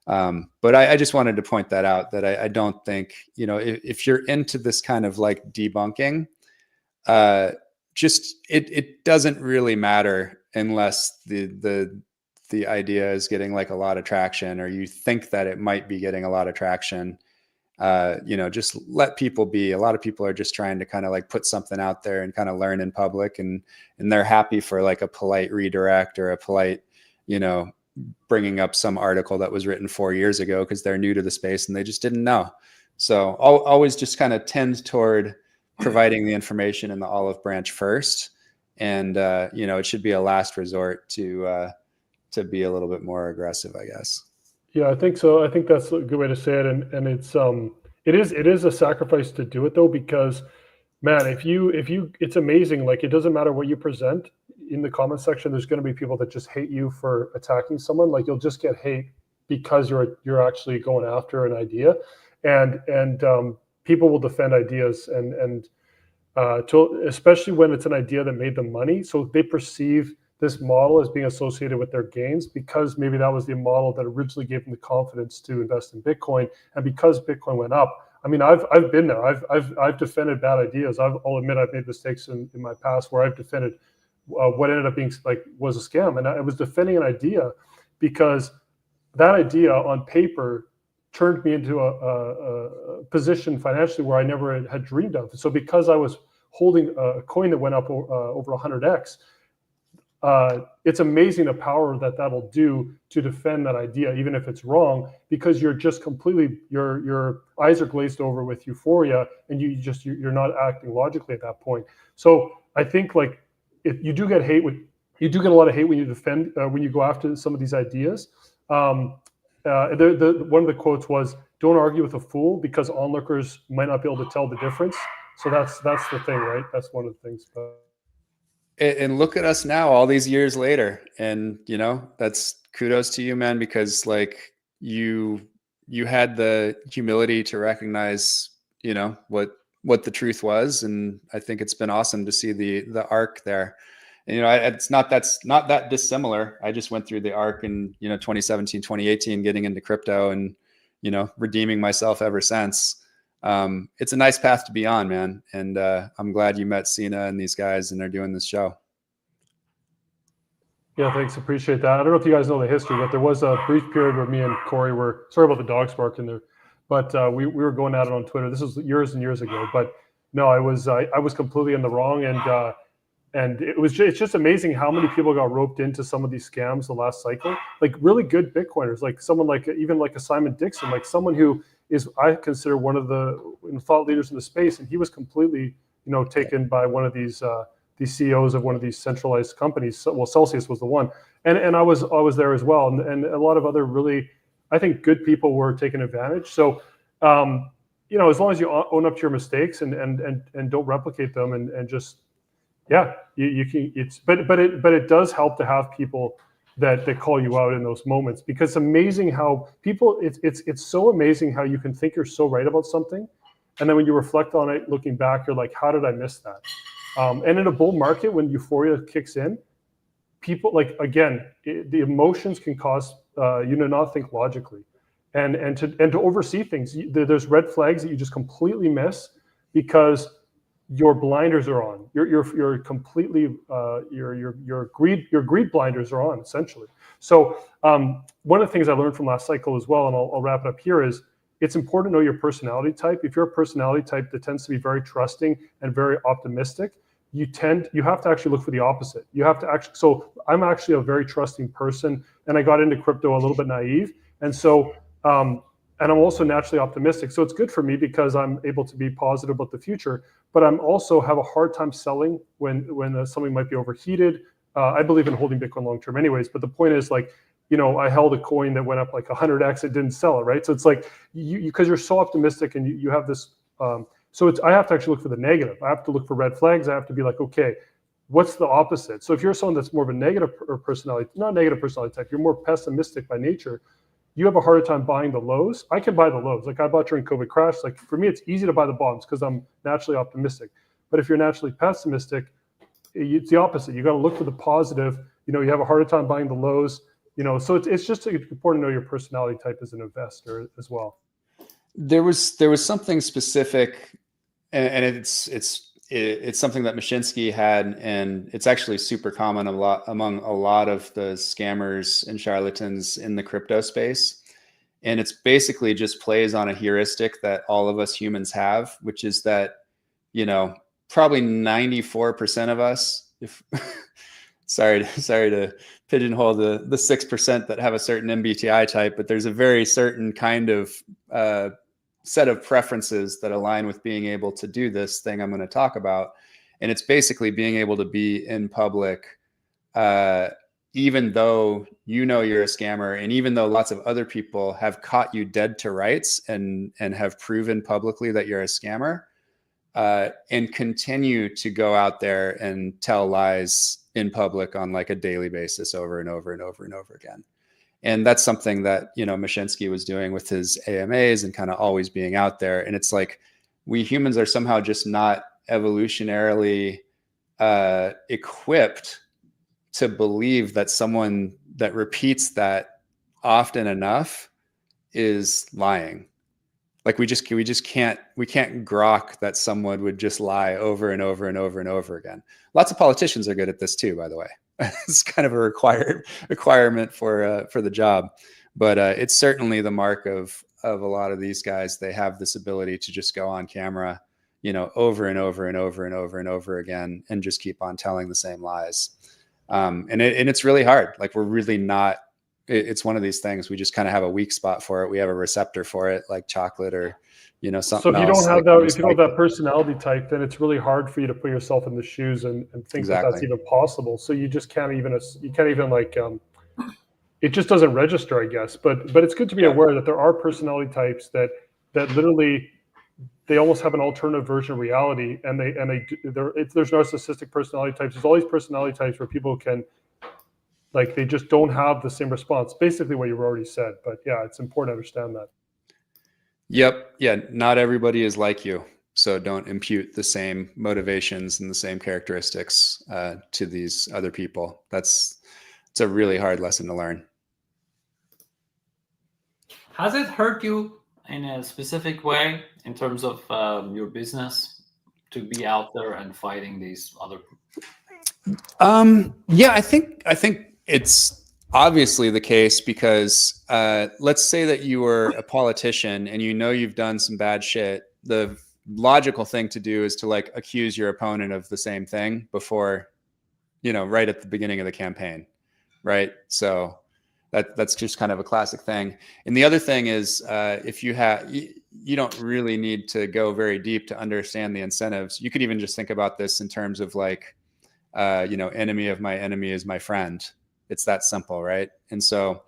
But I just wanted to point that out, that I don't think, if you're into this kind of like debunking, it doesn't really matter unless the idea is getting like a lot of traction, or you think that it might be getting a lot of traction. Just let people be. A lot of people are just trying to kind of like put something out there and kind of learn in public, and they're happy for like a polite redirect or a polite, bringing up some article that was written 4 years ago because they're new to the space and they just didn't know. So I'll always just kind of tend toward providing the information in the olive branch first. And, it should be a last resort to be a little bit more aggressive, I guess. Yeah, I think so. I think that's a good way to say it. And it is a sacrifice to do it though, because man, if you, it's amazing. Like, it doesn't matter what you present in the comment section, there's going to be people that just hate you for attacking someone. Like, you'll just get hate because you're actually going after an idea, and people will defend ideas, and especially when it's an idea that made them money. So they perceive this model as being associated with their gains because maybe that was the model that originally gave them the confidence to invest in Bitcoin. And because Bitcoin went up, I mean, I've been there. I've defended bad ideas. I'll admit I've made mistakes in my past where I've defended what ended up being like was a scam. And I was defending an idea because that idea on paper turned me into a position financially where I never had dreamed of. So because I was holding a coin that went up over 100x, it's amazing the power that'll do to defend that idea, even if it's wrong, because you're just completely, your eyes are glazed over with euphoria, and you're not acting logically at that point. So I think like if you do get hate, you do get a lot of hate when you defend, when you go after some of these ideas. One of the quotes was, "Don't argue with a fool because onlookers might not be able to tell the difference." So that's the thing, right? That's one of the things. And look at us now, all these years later, and that's kudos to you, man, because like you had the humility to recognize, what the truth was, and I think it's been awesome to see the arc there. And it's not that dissimilar. I just went through the arc in 2017, 2018, getting into crypto, and redeeming myself ever since. It's a nice path to be on, man. And I'm glad you met Sina and these guys and they're doing this show. Yeah, thanks. Appreciate that. I don't know if you guys know the history, but there was a brief period where me and Cory were, sorry about the dogs barking there, but we were going at it on Twitter. This was years and years ago, but no, I was completely in the wrong. And it's just amazing how many people got roped into some of these scams the last cycle, like really good Bitcoiners, like someone like even like a Simon Dixon, like someone who is, I consider, one of the thought leaders in the space, and he was completely, taken by one of these CEOs of one of these centralized companies. Well, Celsius was the one, and I was there as well, and a lot of other really I think good people were taken advantage. So, you know, as long as you own up to your mistakes and don't replicate them and just, yeah, you can, but it does help to have people that call you out in those moments, because it's amazing how people, it's so amazing how you can think you're so right about something. And then when you reflect on it, looking back, you're like, how did I miss that? And in a bull market, when euphoria kicks in, people, like, again, the emotions can cause you to not think logically, and to oversee things. There's red flags that you just completely miss because your blinders are on. You're completely your greed blinders are on, essentially. So one of the things I learned from last cycle as well, and I'll wrap it up here, is it's important to know your personality type. If you're a personality type that tends to be very trusting and very optimistic, you have to actually look for the opposite. You have to actually, so I'm actually a very trusting person, and I got into crypto a little bit naive. And so, and I'm also naturally optimistic. So it's good for me because I'm able to be positive about the future, but I'm also have a hard time selling when something might be overheated. I believe in holding Bitcoin long-term anyways, but the point is, like, you know, I held a coin that went up like 100x, it didn't sell it, right? So it's like, because you're so optimistic and you have this, so I have to actually look for the negative. I have to look for red flags. I have to be like, okay, what's the opposite? So if you're someone that's more of a negative personality, not negative personality type, you're more pessimistic by nature, you have a harder time buying the lows. I can buy the lows. Like, I bought during COVID crash. Like, for me, it's easy to buy the bottoms because I'm naturally optimistic. But if you're naturally pessimistic, it's the opposite. You got to look for the positive. You know, you have a harder time buying the lows. You know, so it's just important to know your personality type as an investor as well. There was something specific, and it's something that Mashinsky had, and it's actually super common among a lot of the scammers and charlatans in the crypto space. And it's basically just plays on a heuristic that all of us humans have, which is that, you know, probably 94% of us, if sorry to pigeonhole the 6% that have a certain MBTI type, but there's a very certain kind of set of preferences that align with being able to do this thing I'm going to talk about. And it's basically being able to be in public, even though you know you're a scammer, and even though lots of other people have caught you dead to rights and have proven publicly that you're a scammer, and continue to go out there and tell lies in public on like a daily basis over and over and over and over again. And that's something that, you know, Mashinsky was doing with his AMAs and kind of always being out there. And it's like, we humans are somehow just not evolutionarily equipped to believe that someone that repeats that often enough is lying. Like, we can't grok that someone would just lie over and over and over and over again. Lots of politicians are good at this too, by the way. It's kind of a requirement for the job, but it's certainly the mark of a lot of these guys. They have this ability to just go on camera, you know, over and over and over and over and over again, and just keep on telling the same lies. And it's really hard. Like, we're really not. It's one of these things. We just kind of have a weak spot for it. We have a receptor for it, like chocolate or, you know, something. So if you else, don't have like, that, if you don't have that personality type, then it's really hard for you to put yourself in the shoes and think that that's even possible. So you just can't even like, it just doesn't register, I guess. But it's good to be aware that there are personality types that literally, they almost have an alternative version of reality, and there's narcissistic personality types. There's all these personality types where people can, like, they just don't have the same response. Basically what you already said. But yeah, it's important to understand that. Yep. Yeah. Not everybody is like you. So don't impute the same motivations and the same characteristics to these other people. It's a really hard lesson to learn. Has it hurt you in a specific way in terms of your business to be out there and fighting these other? Yeah, I think it's obviously the case because let's say that you were a politician and you know you've done some bad shit. The logical thing to do is to, like, accuse your opponent of the same thing before, you know, right at the beginning of the campaign, right? So that's just kind of a classic thing. And the other thing is, if you don't really need to go very deep to understand the incentives. You could even just think about this in terms of, like, you know, enemy of my enemy is my friend. It's that simple, right? And so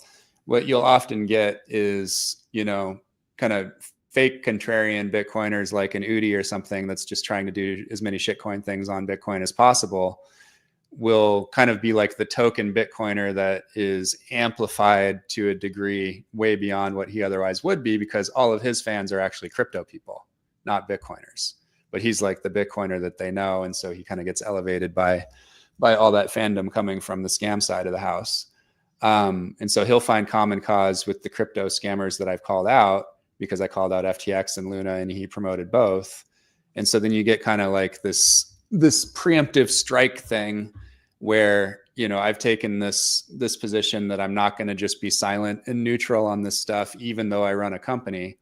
what you'll often get is, you know, kind of fake contrarian Bitcoiners like an Udi or something that's just trying to do as many shitcoin things on Bitcoin as possible, will kind of be like the token Bitcoiner that is amplified to a degree way beyond what he otherwise would be, because all of his fans are actually crypto people, not Bitcoiners. But he's like the Bitcoiner that they know. And so he kind of gets elevated by all that fandom coming from the scam side of the house. And so he'll find common cause with the crypto scammers that I've called out, because I called out FTX and Luna and he promoted both. And so then you get kind of like this preemptive strike thing where, you know, I've taken this position that I'm not going to just be silent and neutral on this stuff, even though I run a company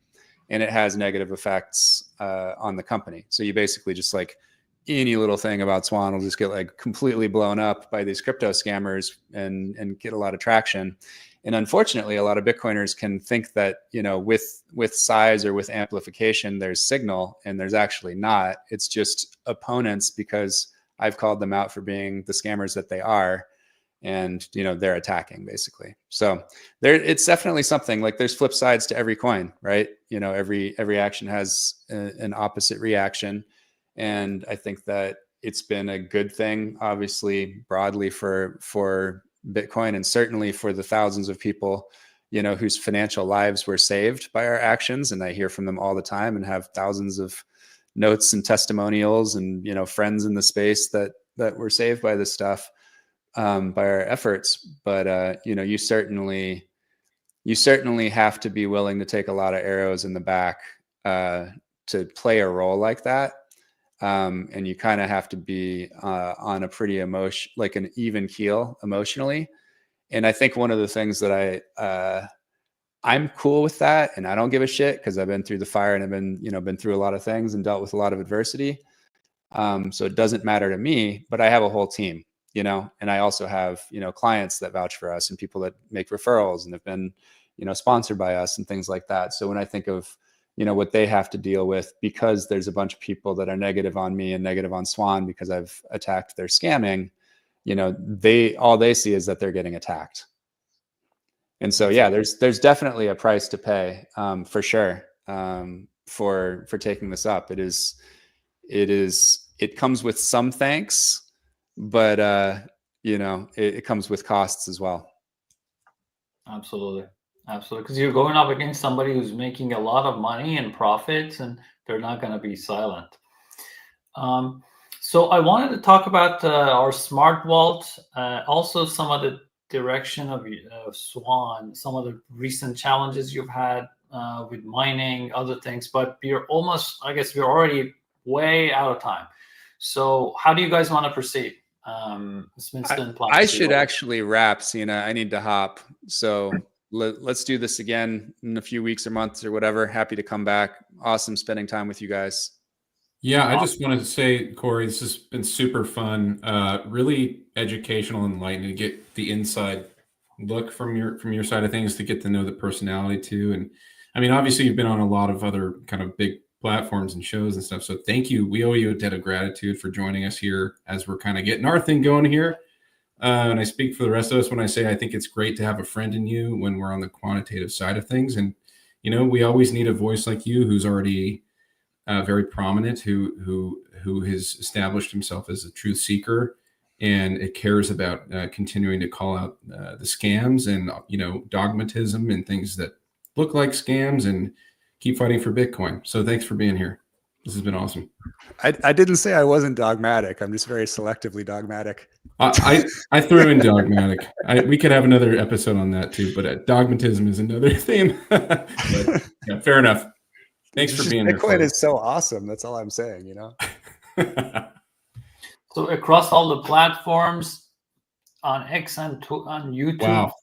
and it has negative effects on the company. So you basically just like any little thing about Swan will just get like completely blown up by these crypto scammers and get a lot of traction. And unfortunately, a lot of Bitcoiners can think that, you know, with size or with amplification, there's signal, and there's actually not. It's just opponents, because I've called them out for being the scammers that they are. And, you know, they're attacking basically. So it's definitely something like, there's flip sides to every coin, right? You know, every action has an opposite reaction. And I think that it's been a good thing, obviously, broadly for Bitcoin, and certainly for the thousands of people, you know, whose financial lives were saved by our actions. And I hear from them all the time and have thousands of notes and testimonials and, you know, friends in the space that were saved by this stuff, by our efforts. But, you know, you certainly have to be willing to take a lot of arrows in the back to play a role like that. And you kind of have to be on a pretty like an even keel emotionally. And I think one of the things that I'm cool with that, and I don't give a shit, because I've been through the fire and I've been through a lot of things and dealt with a lot of adversity. So it doesn't matter to me, but I have a whole team, you know, and I also have, you know, clients that vouch for us and people that make referrals and have been, you know, sponsored by us and things like that. So when I think of, you know, what they have to deal with, because there's a bunch of people that are negative on me and negative on Swan because I've attacked their scamming, you know, all they see is that they're getting attacked. And so, yeah, there's definitely a price to pay, for sure, for taking this up. It comes with some thanks, but you know, it comes with costs as well. Absolutely. Because you're going up against somebody who's making a lot of money and profits, and they're not going to be silent. So I wanted to talk about our smart vault, also some of the direction of Swan, some of the recent challenges you've had with mining, other things, but we're already way out of time. So how do you guys want to proceed? Sminston, PlanC. I should actually wrap, Sina. I need to hop. So let's do this again in a few weeks or months or whatever. Happy to come back. Awesome spending time with you guys. Yeah, I just wanted to say, Cory, this has been super fun, really educational and enlightening to get the inside look from your side of things, to get to know the personality too. And I mean, obviously you've been on a lot of other kind of big platforms and shows and stuff. So thank you. We owe you a debt of gratitude for joining us here as we're kind of getting our thing going here. And I speak for the rest of us when I say I think it's great to have a friend in you when we're on the quantitative side of things. And, you know, we always need a voice like you who's already very prominent, who has established himself as a truth seeker, and it cares about continuing to call out the scams and, you know, dogmatism and things that look like scams, and keep fighting for Bitcoin. So thanks for being here. This has been awesome. I didn't say I wasn't dogmatic. I'm just very selectively dogmatic. I threw in dogmatic. We could have another episode on that too, but dogmatism is another theme. But, yeah, fair enough. Thanks for being here. Bitcoin is so awesome. That's all I'm saying, you know. So across all the platforms, on X and on YouTube, wow.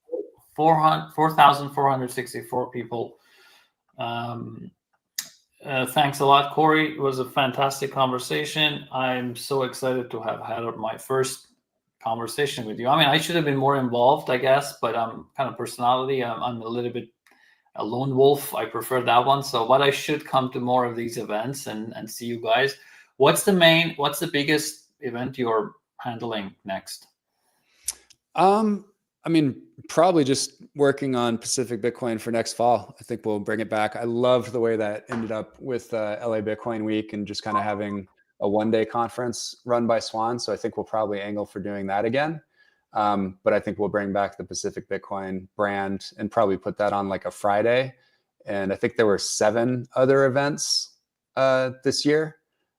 4,464 people. Thanks a lot, Cory. It was a fantastic conversation. I'm so excited to have had my first conversation with you. I mean, I should have been more involved, I guess, but I'm kind of personality. I'm a little bit a lone wolf. I prefer that one. So, but I should come to more of these events and see you guys. What's the biggest event you're handling next? I mean, probably just working on Pacific Bitcoin for next fall. I think we'll bring it back. I loved the way that ended up with LA Bitcoin Week and just kind of having a one-day conference run by Swan. So I think we'll probably angle for doing that again. But I think we'll bring back the Pacific Bitcoin brand and probably put that on like a Friday. And I think there were 7 other events this year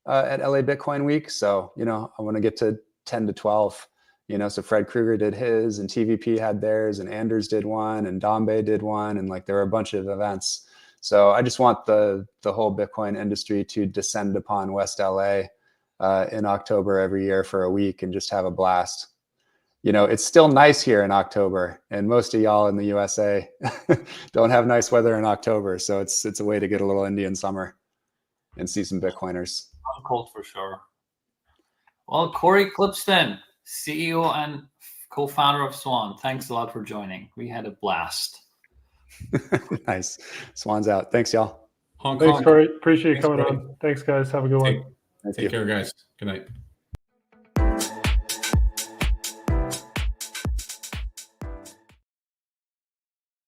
at LA Bitcoin Week. So, you know, I want to get to 10 to 12. You know, so Fred Krueger did his, and TVP had theirs, and Anders did one, and Dombe did one, and like there were a bunch of events. So I just want the whole Bitcoin industry to descend upon West LA in October every year for a week and just have a blast. You know, it's still nice here in October, and most of y'all in the USA don't have nice weather in October. So it's a way to get a little Indian summer and see some Bitcoiners. I'm cold for sure. Well, Cory Klippsten, CEO and co-founder of Swan, thanks a lot for joining. We had a blast. Nice. Swan's out. Thanks, y'all. Hong Thanks, Kong. Cory. Appreciate you Thanks, coming Cory. on. Thanks, guys. Have a good one. Take care, guys. Good night.